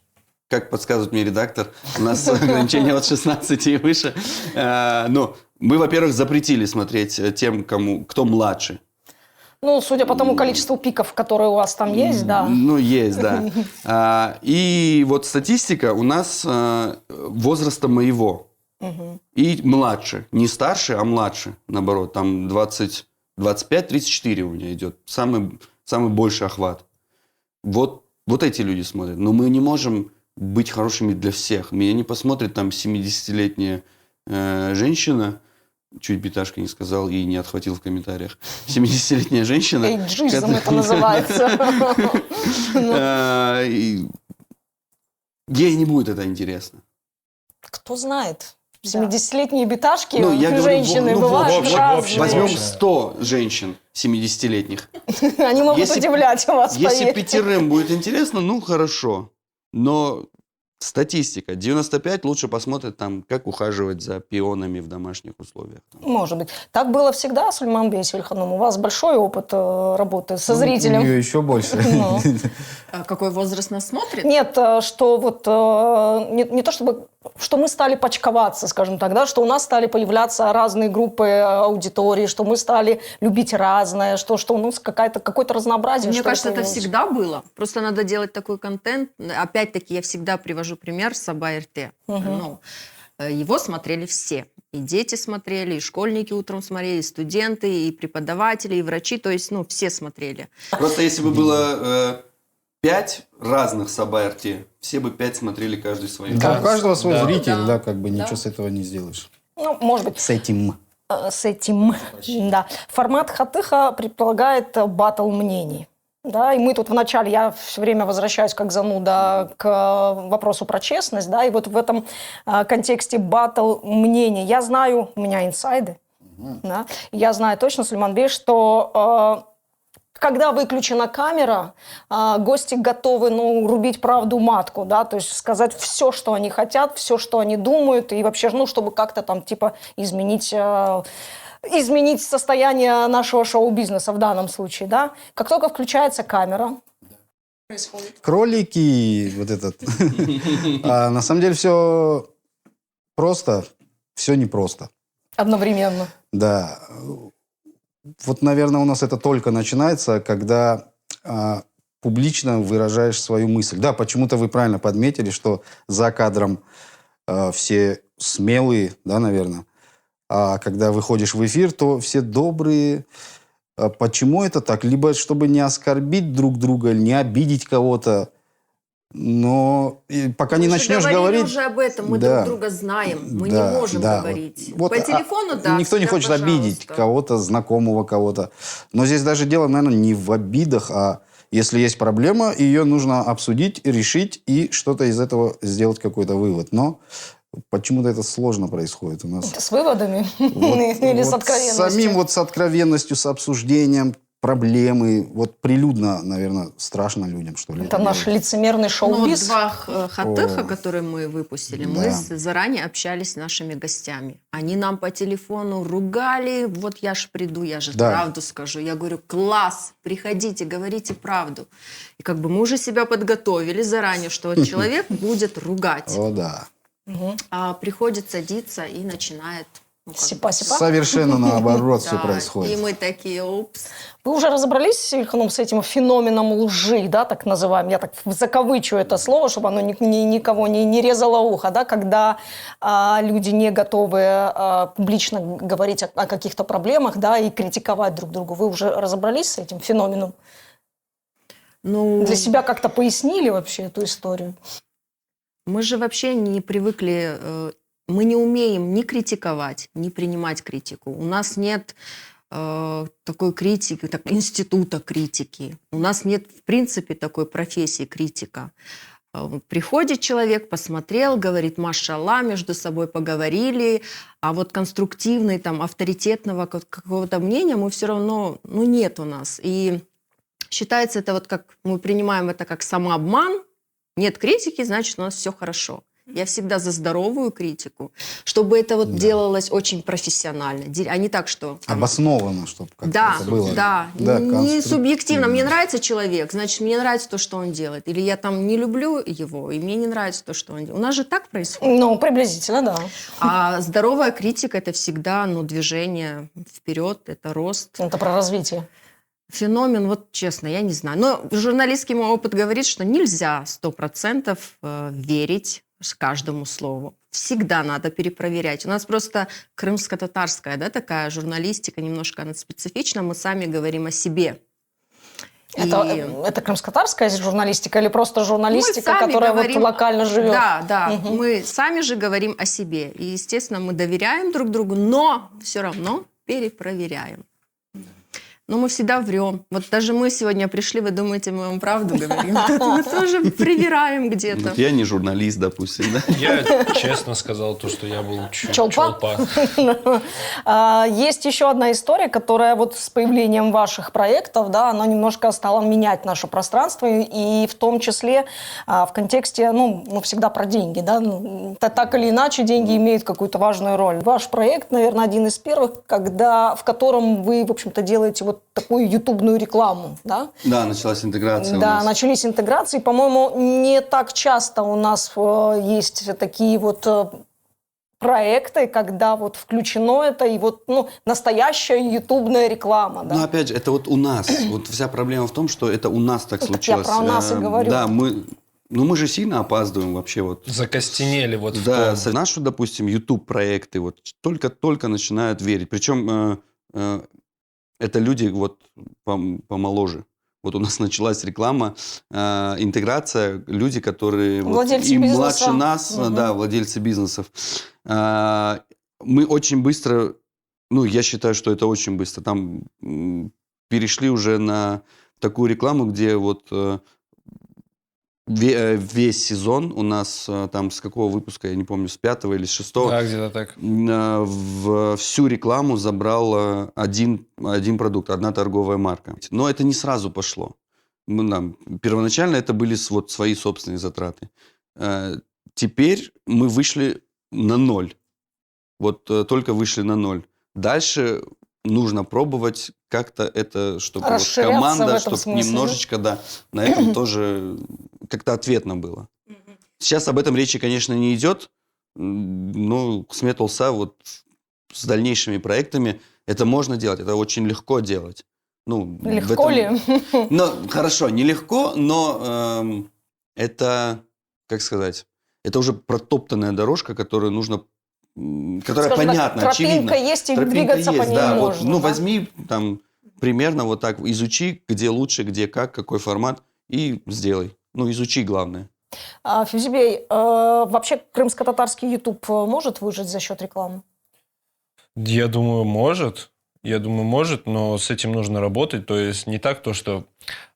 Как подсказывает мне редактор, у нас ограничение от 16 и выше. Но мы, во-первых, запретили смотреть тем, кто младше. Ну, судя по тому количеству пиков, которые у вас там есть, да. Ну, есть, да. И вот статистика у нас возраста моего. И младше. Не старше, а младше. Наоборот, там 25-34 у меня идет. Самый больший охват. Вот эти люди смотрят. Но мы не можем быть хорошими для всех. Меня не посмотрит там 70-летняя женщина, чуть биташка не сказал и не отхватил в комментариях, 70-летняя женщина... Эйджизм это называется. Ей не будет это интересно. Кто знает. 70-летние биташки, Ну, я говорю, женщины в бывают общем, разные. Возьмем 100 женщин 70-летних. Они могут Если- удивлять вас, Если поверьте. 5 будет интересно, ну хорошо. Но статистика. 95 лучше посмотрят там, как ухаживать за пионами в домашних условиях. Может быть. Так было всегда, Сульманбей Сельханум. У вас большой опыт работы со У зрителем. нее еще больше. Ну. А какой возраст нас смотрит? Нет, что вот не то чтобы, что мы стали почковаться, скажем так, да, что у нас стали появляться разные группы аудитории, что мы стали любить разное, что у нас какое-то разнообразие. Мне что кажется, это появилось. всегда было. Просто надо делать такой контент. Опять-таки, я всегда привожу пример Саба РТ. Ну, его смотрели все. И дети смотрели, и школьники утром смотрели, и студенты, и преподаватели, и врачи. То есть, ну, все смотрели. Просто если бы было 5 разных Саба-РТ, все бы 5 смотрели каждый свою. Да, у каждого свой Да. зритель, да, как бы ничего с этого не сделаешь. Ну, может быть, С этим. с этим. Да. Формат хатыха предполагает баттл мнений. Да, и мы тут вначале, я все время возвращаюсь как зануда к вопросу про честность, да, и вот в этом контексте баттл мнений. Я знаю, у меня инсайды, да, я знаю точно, Сульманбей, что когда выключена камера, гости готовы, ну, рубить правду матку, да, то есть сказать все, что они хотят, все, что они думают, и вообще, ну, чтобы как-то там, типа, изменить состояние нашего шоу-бизнеса в данном случае, да. Как только включается камера, Кролики, вот этот. А на самом деле все просто, все непросто. одновременно. Да. Вот, наверное, у нас это только начинается, когда публично выражаешь свою мысль. Да, почему-то вы правильно подметили, что за кадром все смелые, да, наверное. А когда выходишь в эфир, то все добрые. А почему это так? Либо чтобы не оскорбить друг друга, или не обидеть кого-то. Но пока не Мы же начнешь говорили говорить... уже об этом, мы Да. друг друга знаем, мы Да, не можем да, говорить. вот. По телефону, да. Никто не всегда, хочет обидеть пожалуйста. кого-то, знакомого кого-то. Но здесь даже дело, наверное, не в обидах, а если есть проблема, ее нужно обсудить, решить и что-то из этого сделать, какой-то вывод. Но почему-то это сложно происходит у нас. С выводами Вот- или с вот откровенностью. Самим вот с откровенностью, с обсуждением проблемы. Вот прилюдно, наверное, страшно людям, что ли. Это наш лицемерный Ну, вот шоу-биз. два хатыха, О. которые мы выпустили, Да. мы заранее общались с нашими гостями. Они нам по телефону ругали, вот я ж приду, я же Да. правду скажу. Я говорю, класс, приходите, говорите правду. И как бы мы уже себя подготовили заранее, что вот человек будет ругать. О, да. А приходит, садится и начинает... ну, как бы, Сипа-сипа. Совершенно наоборот все да, происходит. И мы такие, упс. Вы уже разобрались, Ильханум, с этим феноменом лжи, да, так называемым? Я так закавычу это слово, чтобы оно никого не резало ухо, да, когда люди не готовы публично говорить о каких-то проблемах, да, и критиковать друг друга. Вы уже разобрались с этим феноменом? Ну, Для себя как-то пояснили вообще эту историю? мы же вообще не привыкли, мы не умеем ни критиковать, ни принимать критику. У нас нет такой критики, института критики. У нас нет, в принципе, такой профессии критика. Приходит человек, посмотрел, говорит, машалла, между собой поговорили, а вот конструктивной, там, авторитетного какого-то мнения мы все равно, ну, нет у нас. И считается это вот как, мы принимаем это как самообман, нет критики, значит, у нас все хорошо. Я всегда за здоровую критику, чтобы это вот делалось очень профессионально, а не так, что... там, Обоснованно, чтобы как-то да, это было. да, Да, не конструктивно. субъективно. Мне нравится человек, значит, мне нравится то, что он делает. Или я там не люблю его, и мне не нравится то, что он делает. У нас же так происходит. Ну, приблизительно, да. А здоровая критика – это всегда, ну, движение вперед, это рост. Это про развитие. Феномен, вот честно, я не знаю. Но журналистский мой опыт говорит, что нельзя 100% верить каждому слову. Всегда надо перепроверять. У нас просто крымско-татарская, да, такая журналистика, немножко она специфична. Мы сами говорим о себе. Это крымско-татарская журналистика или просто журналистика, Мы сами которая говорим- вот локально живет? Да, мы сами же говорим о себе. И, естественно, мы доверяем друг другу, но все равно перепроверяем. Но мы всегда врем. Вот даже мы сегодня пришли, вы думаете, мы вам правду говорим? Мы тоже привираем где-то. Вот я не журналист, допустим, да? Я честно сказал то, что я был Чолпа? Есть еще одна история, которая вот с появлением ваших проектов, да, она немножко стала менять наше пространство, и в том числе в контексте, ну, мы всегда про деньги, да, так или иначе деньги имеют какую-то важную роль. Ваш проект, наверное, один из первых, в котором вы, в общем-то, делаете вот такую ютубную рекламу, да? Да, началась интеграция у Да, нас. начались интеграции. По-моему, не так часто у нас есть такие вот проекты, когда вот включено это, и вот, ну, настоящая ютубная реклама, да? Но опять же, это вот у нас. Вот вся проблема в том, что это у нас так Так я случилось. про нас и говорю. Да, мы же сильно опаздываем вообще вот. Закостенели вот в Да, том. наши, допустим, YouTube-проекты вот только-только начинают верить. Причем это люди вот помоложе. Вот у нас началась реклама, интеграция, люди, которые вот Владельцы и бизнеса. младше нас, Мгм. да, владельцы бизнесов. Мы очень быстро, ну, я считаю, что это очень быстро, там перешли уже на такую рекламу, где вот весь сезон у нас там с какого выпуска, я не помню, с 5-го или с 6-го, Да, где-то так. всю рекламу забрал один продукт, одна торговая марка. Но это не сразу пошло. Первоначально это были вот свои собственные затраты. Теперь мы вышли на 0. Вот только вышли на 0. Дальше нужно пробовать как-то это, чтобы вот Расширяться в команда, этом чтобы смысле, немножечко, да, на этом тоже как-то ответно было. Сейчас об этом речи, конечно, не идет. Ну, с Metal.sa вот с дальнейшими проектами это можно делать, это очень легко делать. Ну, Легко ли? Ну, хорошо, нелегко, но это, как сказать, это уже протоптанная дорожка, которую нужно, которая Скажем так, понятна, очевидна. тропинка есть, и Тропинка двигаться по есть, ней да, вот, можно. ну, да? возьми там примерно вот так, изучи, где лучше, где как, какой формат, и сделай. Ну, изучи главное. Физибей, вообще крымско-татарский YouTube может выжить за счет рекламы? Я думаю, может. Я думаю, может, но с этим нужно работать. То есть не так то, что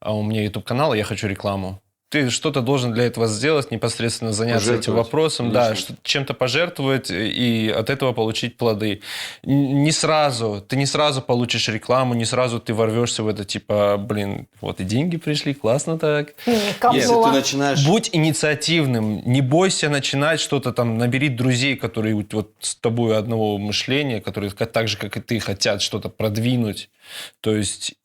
у меня YouTube-канал, и я хочу рекламу. Ты что-то должен для этого сделать, непосредственно заняться этим Пожертвовать. вопросом, да, Конечно. чем-то пожертвовать и от этого получить плоды. Не сразу, ты не сразу получишь рекламу, не сразу ты ворвешься в это, типа, блин, вот и деньги пришли, классно так. Если Капнула. ты начинаешь... Будь инициативным, не бойся начинать что-то там, набери друзей, которые вот с тобой одного мышления, которые так же, как и ты, хотят что-то продвинуть. То есть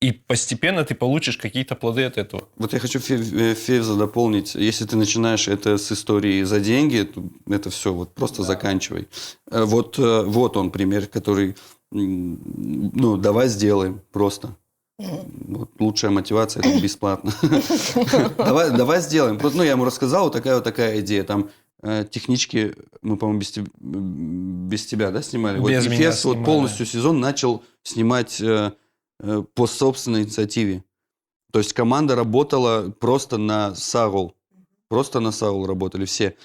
и постепенно ты получишь какие-то плоды от этого. Вот я хочу Февза дополнить. Если ты начинаешь это с истории за деньги, то это все, вот просто заканчивай. Вот он пример, который, ну, давай сделаем просто. Вот лучшая мотивация – это бесплатно. Давай сделаем. Ну, я ему рассказал, вот такая идея. Там технички мы, по-моему, без тебя, да, снимали? Вот Без и меня Февз вот снимали. полностью сезон начал снимать по собственной инициативе. То есть команда работала просто на Саул. Просто на Саул работали все.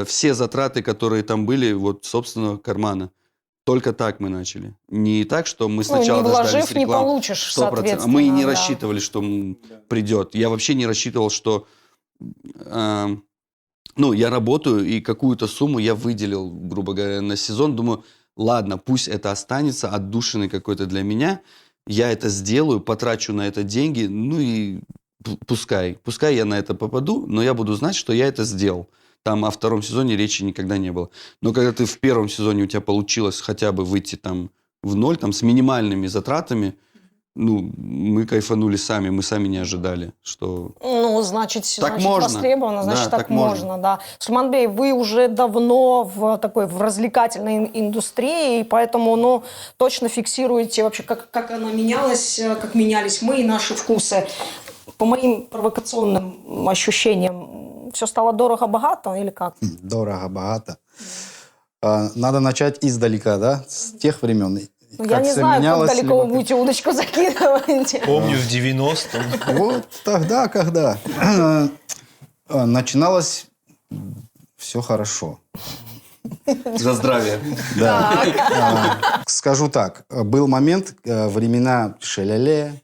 Все затраты, которые там были, вот собственного кармана. Только так мы начали. Не так, что мы сначала не дождались вложив, не рекламы. получишь, 100%. соответственно. Мы и не да. рассчитывали, что придет. Я вообще не рассчитывал, что... ну, я работаю, и какую-то сумму я выделил, грубо говоря, на сезон. Думаю, ладно, пусть это останется отдушиной какой-то для меня. Я это сделаю, потрачу на это деньги, ну и пускай я на это попаду, но я буду знать, что я это сделал. Там о втором сезоне речи никогда не было. Но когда ты в первом сезоне у тебя получилось хотя бы выйти там в ноль, там с минимальными затратами, ну, мы кайфанули сами, мы сами не ожидали, что... Ну, значит, можно. востребовано, значит, Да, так так можно. можно, да. Сульманбей, вы уже давно в развлекательной индустрии, и поэтому, ну, точно фиксируете вообще, как она менялась, как менялись мы и наши вкусы. По моим провокационным ощущениям, все стало дорого-богато или как? Дорого, богато. Надо начать издалека, да, с тех времен. Ну, как я не всё знаю, как менялось, далеко вы либо- будете удочку закидывать. Помню, в 90-м. Вот тогда, когда начиналось все хорошо. За здравие. Да. Скажу так, был момент, времена шелеле.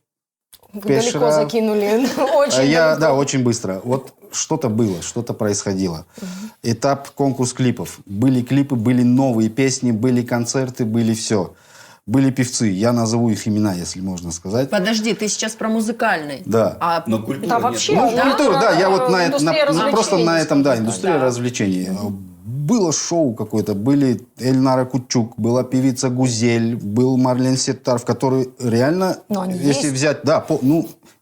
Вы далеко Пешера. закинули. Очень далеко. Да, очень быстро. Вот что-то было, что-то происходило. Этап конкурс клипов. Были клипы, были новые песни, были концерты, были все. Были певцы. Я назову их имена, если можно сказать. Подожди, ты сейчас про музыкальный. Да. А Но культура Да, нет. вообще. Ну, культура, да, я вот индустрия просто на этом, да, развлечений, индустрия скажем так. развлечений. Было шоу какое-то, были Эльнара Кучук, была певица Гузель, был Марлен Сеттаров, который реально, Но они если есть. взять, да,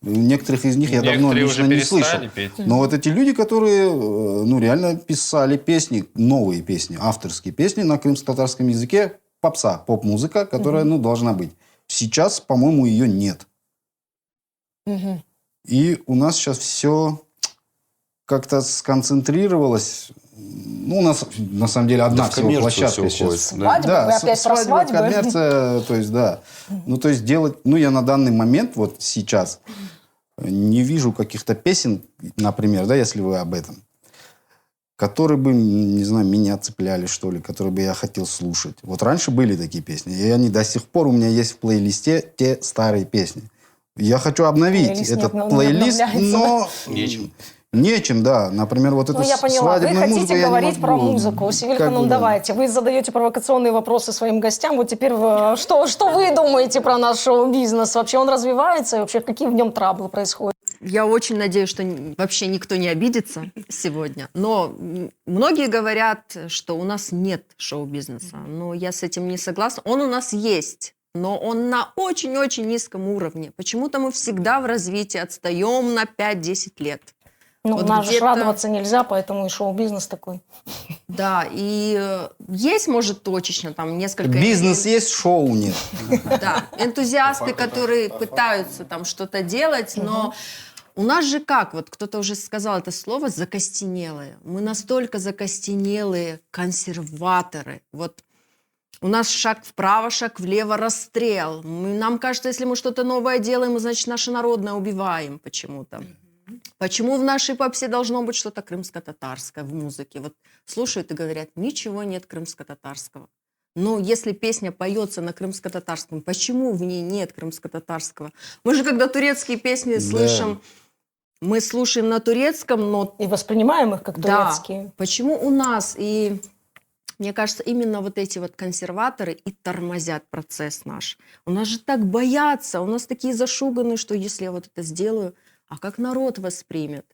некоторых из них я давно Некоторые лично уже не слышал. перестали петь. Но вот эти люди, которые, ну, реально писали песни, новые песни, авторские песни на крымско-татарском языке, попса, поп-музыка, которая, ну, должна быть. Сейчас, по-моему, ее нет. Мгм. И у нас сейчас все как-то сконцентрировалось. Ну, у нас, на самом деле, одна Да, в всего коммерцию площадка всё уходит, сейчас. да. Свадьбы? Да, Вы опять про свадьба, свадьбы? коммерция, то есть, да. Ну, то есть, делать... Ну, я на данный момент, вот сейчас, не вижу каких-то песен, например, да, если вы об этом, которые бы, не знаю, меня цепляли, что ли, которые бы я хотел слушать. Вот раньше были такие песни, и они до сих пор у меня есть в плейлисте те старые песни. Я хочу обновить Плейлист этот не плейлист, обновляется. но... Нечем. Нечем, да. Например, вот эту Ну, я поняла. Вы свадебную музыку хотите я не говорить про могу. музыку. Как Севильханум, бы, да. давайте. Вы задаете провокационные вопросы своим гостям. Вот теперь что вы думаете про наш шоу-бизнес? Вообще он развивается? И вообще какие в нем траблы происходят? Я очень надеюсь, что вообще никто не обидится сегодня. Но многие говорят, что у нас нет шоу-бизнеса. Но я с этим не согласна. Он у нас есть, но он на очень-очень низком уровне. Почему-то мы всегда в развитии отстаем на 5-10 лет. Ну, Вот нас же где-то- радоваться нельзя, поэтому и шоу-бизнес такой. Да, и есть, может, точечно там несколько... Бизнес есть, шоу нет. Да, энтузиасты, которые пытаются там что-то делать, но у нас же как, вот кто-то уже сказал это слово, закостенелые. Мы настолько закостенелые консерваторы. Вот у нас шаг вправо, шаг влево, расстрел. Нам кажется, если мы что-то новое делаем, мы, значит, наше народное убиваем почему-то. Почему в нашей попсе должно быть что-то крымско-татарское в музыке? Вот слушают и говорят, ничего нет крымско-татарского. Но если песня поется на крымско-татарском, почему в ней нет крымско-татарского? Мы же, когда турецкие песни Да. слышим, мы слушаем на турецком, но И воспринимаем их как да, турецкие. почему у нас? И мне кажется, именно вот эти вот консерваторы и тормозят процесс наш. У нас же так боятся, у нас такие зашуганные, что если я вот это сделаю, а как народ воспримет?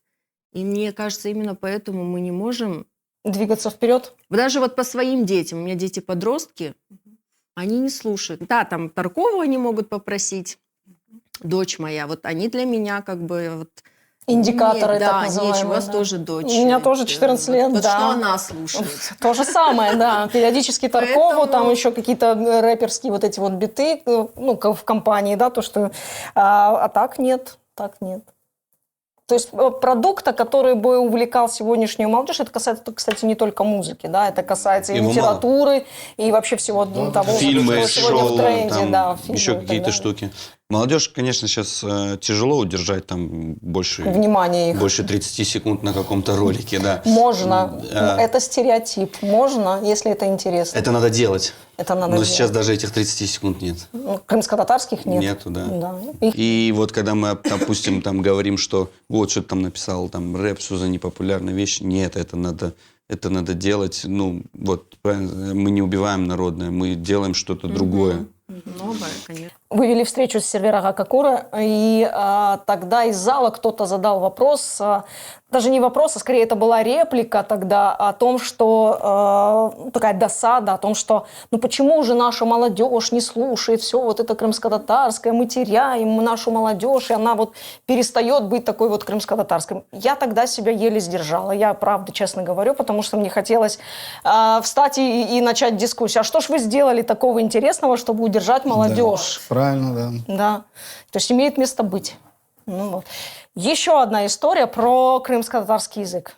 И мне кажется, именно поэтому мы не можем... Двигаться вперед. Даже вот по своим детям, у меня дети-подростки, они не слушают. Да, там Таркову они могут попросить, дочь моя, вот они для меня как бы... Вот, Индикаторы, нет, так да, называемые. нечего, у вас да. тоже дочь. У меня тоже 14 лет, вот да. что она слушает? То же самое, да. Периодически Таркову, Поэтому- там еще какие-то рэперские вот эти вот биты, ну, в компании, да, то, что... А так нет, так нет. То есть продукта, который бы увлекал сегодняшнюю молодежь, это касается, кстати, не только музыки, да, это касается и Его литературы, и вообще всего того, Фильмы, что сегодня шоу, в тренде, там, да, фильмы и еще так какие-то далее. штуки. Молодежь, конечно, сейчас тяжело удержать там больше Внимание их. 30 секунд на каком-то ролике, да. Можно. Да. Это стереотип. Можно, если это интересно. Это надо делать. Это надо Но делать. сейчас даже этих 30 секунд нет. Ну, крымско-татарских нет. Нету, да. Да. Их И вот когда мы, допустим, там говорим, что вот что ты там написал, там рэп, что за непопулярная вещь, нет, это надо делать, ну вот правильно, мы не убиваем народное, мы делаем что-то другое. Новое, конечно. Вы вели встречу с сервера Гакакура, и тогда из зала кто-то задал вопрос, даже не вопрос, а скорее это была реплика тогда о том, что такая досада, о том, что ну почему же наша молодежь не слушает все вот это крымско-татарское, мы теряем нашу молодежь, и она вот перестает быть такой вот крымско-татарской. Я тогда себя еле сдержала, я правда честно говорю, потому что мне хотелось встать и начать дискуссию. А что ж вы сделали такого интересного, чтобы удержать молодежь? Да, правильно, да. Да, то есть имеет место быть. Ну, вот. Еще одна история про крымско-татарский язык.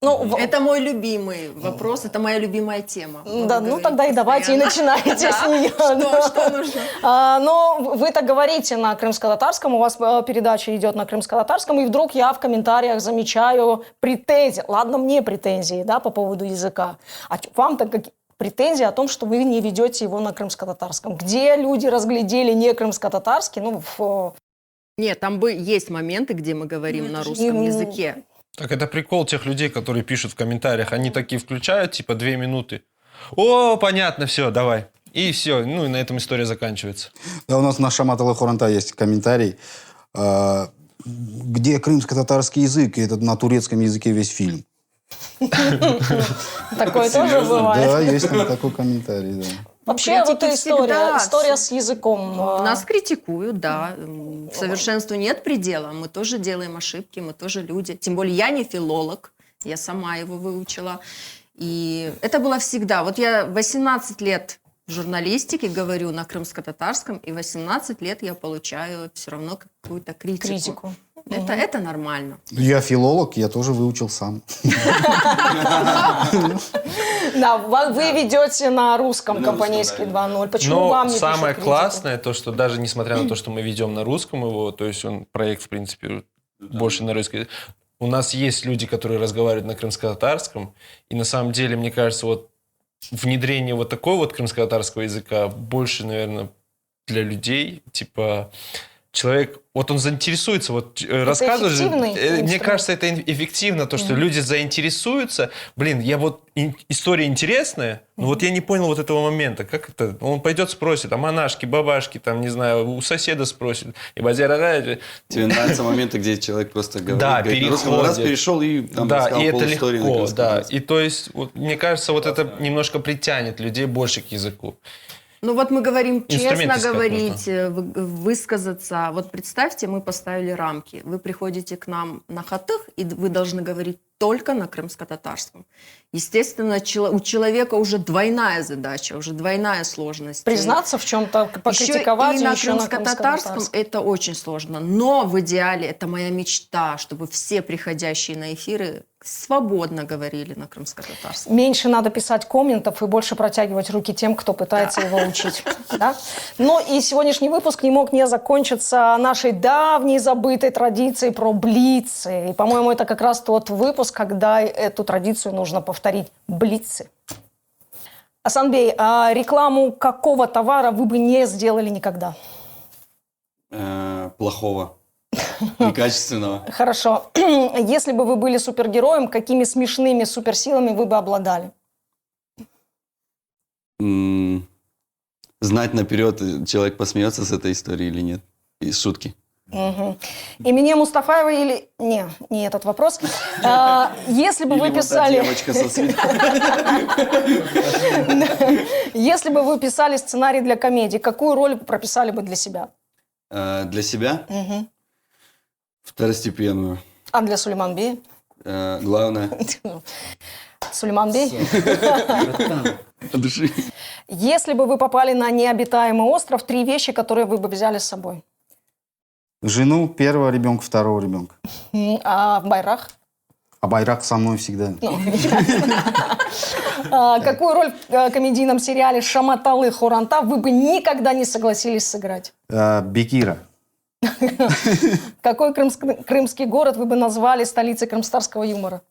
Ну, Это мой любимый вопрос, это моя любимая тема. да, Буду ну говорить тогда и давайте и постоянно. начинайте с Да. нее. Что нужно? Но вы так говорите на крымско-татарском, у вас передача идет на крымско-татарском, и вдруг я в комментариях замечаю претензии. Ладно, мне претензии, да, по поводу языка. А вам-то какие претензии о том, что вы не ведете его на крымско-татарском? Где люди разглядели не крымско-татарский? Нет, там есть моменты, где мы говорим на русском языке. Так это прикол тех людей, которые пишут в комментариях. Они такие включают, типа, 2 минуты. О, понятно, все, давай. И все, ну и на этом история заканчивается. Да, у нас на Шаматала Хуранта есть комментарий, где крымско-татарский язык, и это на турецком языке весь фильм. Такое тоже бывает. Да, есть там такой комментарий, да. Вообще, вот критики всегда. история с языком. Нас критикуют, да. Совершенству нет предела. Мы тоже делаем ошибки, мы тоже люди. Тем более я не филолог, я сама его выучила. И это было всегда. Вот я 18 лет в журналистике говорю на крымско-татарском, и 18 лет я получаю все равно какую-то критику. Это нормально. Я филолог, я тоже выучил сам. Да, вы ведете на русском компанейский 2.0. Почему вам не пишут самое критику? классное, то, что даже несмотря на то, что мы ведем на русском его, то есть он проект, в принципе, больше на русский. У нас есть люди, которые разговаривают на крымско-татарском, и на самом деле, мне кажется, вот внедрение вот такого вот крымско-татарского языка больше, наверное, для людей, типа... Человек, вот он заинтересуется, вот рассказывает же, эффективный мне инструмент. кажется, это эффективно, то, что люди заинтересуются. Блин, я вот, история интересная, но вот я не понял вот этого момента. Как это? Он пойдет спросит, а монашки, бабашки, там, не знаю, у соседа спросит. И базяра. Тебе нравятся моменты, где человек просто говорит, Да, говорит на русском, раз переходит. перешел и там Да, рассказал и это полистории на легко, крымском да. языке. И то есть, вот, мне кажется, вот это немножко притянет людей больше к языку. Ну вот мы говорим Инструмент честно искать говорить, высказаться. Вот представьте, мы поставили рамки. Вы приходите к нам на хатых, и вы должны говорить только на крымско-татарском. Естественно, у человека уже двойная задача, уже двойная сложность. Признаться в чем-то, покритиковать, еще и на еще крымско-татарском это очень сложно. Но в идеале это моя мечта, чтобы все приходящие на эфиры свободно говорили на крымско-татарском. Меньше надо писать комментов и больше протягивать руки тем, кто пытается его учить. Да? Но и сегодняшний выпуск не мог не закончиться нашей давней забытой традицией про блицы. И, по-моему, это как раз тот выпуск, когда эту традицию нужно повторить. Блицы. Асанбей, а рекламу какого товара вы бы не сделали никогда? Плохого. Некачественного. Хорошо. Если бы вы были супергероем, какими смешными суперсилами вы бы обладали? Знать наперед, человек посмеется с этой истории или нет. Из шутки. Угу. Именем Мустафаева или... Не этот вопрос. Если бы вы Или вот та писали... девочка со свитером. Если бы вы писали сценарий для комедии, какую роль прописали бы для себя? Для себя Мгм. второстепенную. А для Сулейманбея? Главное. Сулейманбей? От души. Если бы вы попали на необитаемый остров, 3 вещи, которые вы бы взяли с собой. Жену первого ребенка, второго ребенка. А в Байрах? А байрак со мной всегда. Какую роль в комедийном сериале «Шаматалы Хуранта» вы бы никогда не согласились сыграть? Бекира. Какой крымский город вы бы назвали столицей крымстарского юмора?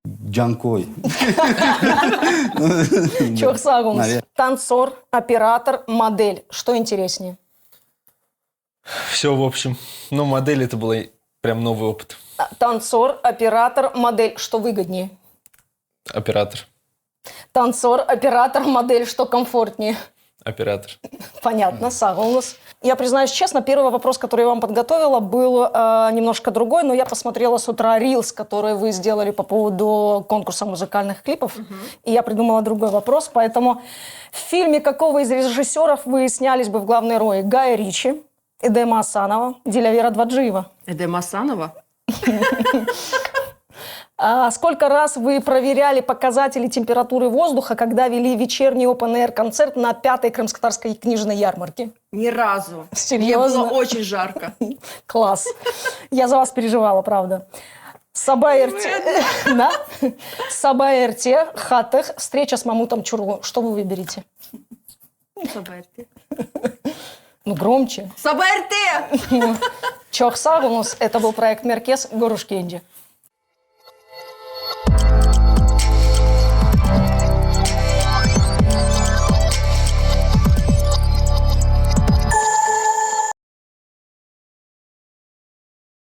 Джанкой. Чохсагунс. Наверное. Танцор, оператор, модель. Что интереснее? Все, в общем. Но модель это был прям новый опыт. Танцор, оператор, модель. Что выгоднее? Оператор. Танцор, оператор, модель. Что комфортнее? Оператор. Понятно, Сагунус. Я признаюсь честно, первый вопрос, который я вам подготовила, был немножко другой, но я посмотрела с утра рилс, который вы сделали по поводу конкурса музыкальных клипов, и я придумала другой вопрос, поэтому в фильме какого из режиссеров вы снялись бы в главной роли? Гая Ричи, Эдема Асанова, Дилявера Дваджиева? Эдем Асанова? А сколько раз вы проверяли показатели температуры воздуха, когда вели вечерний open-air концерт на 5-й крымско-татарской книжной ярмарке? Ни разу. Серьезно? Мне было очень жарко. Класс. Я за вас переживала, правда. Сабаэрте. Да? Сабаэрте, Хатых, встреча с Мамутом Чургу. Что вы выберете? Сабаэрте. Ну, громче. Сабаэрте! Чохсагунус. Это был проект Меркес Горушкенджи.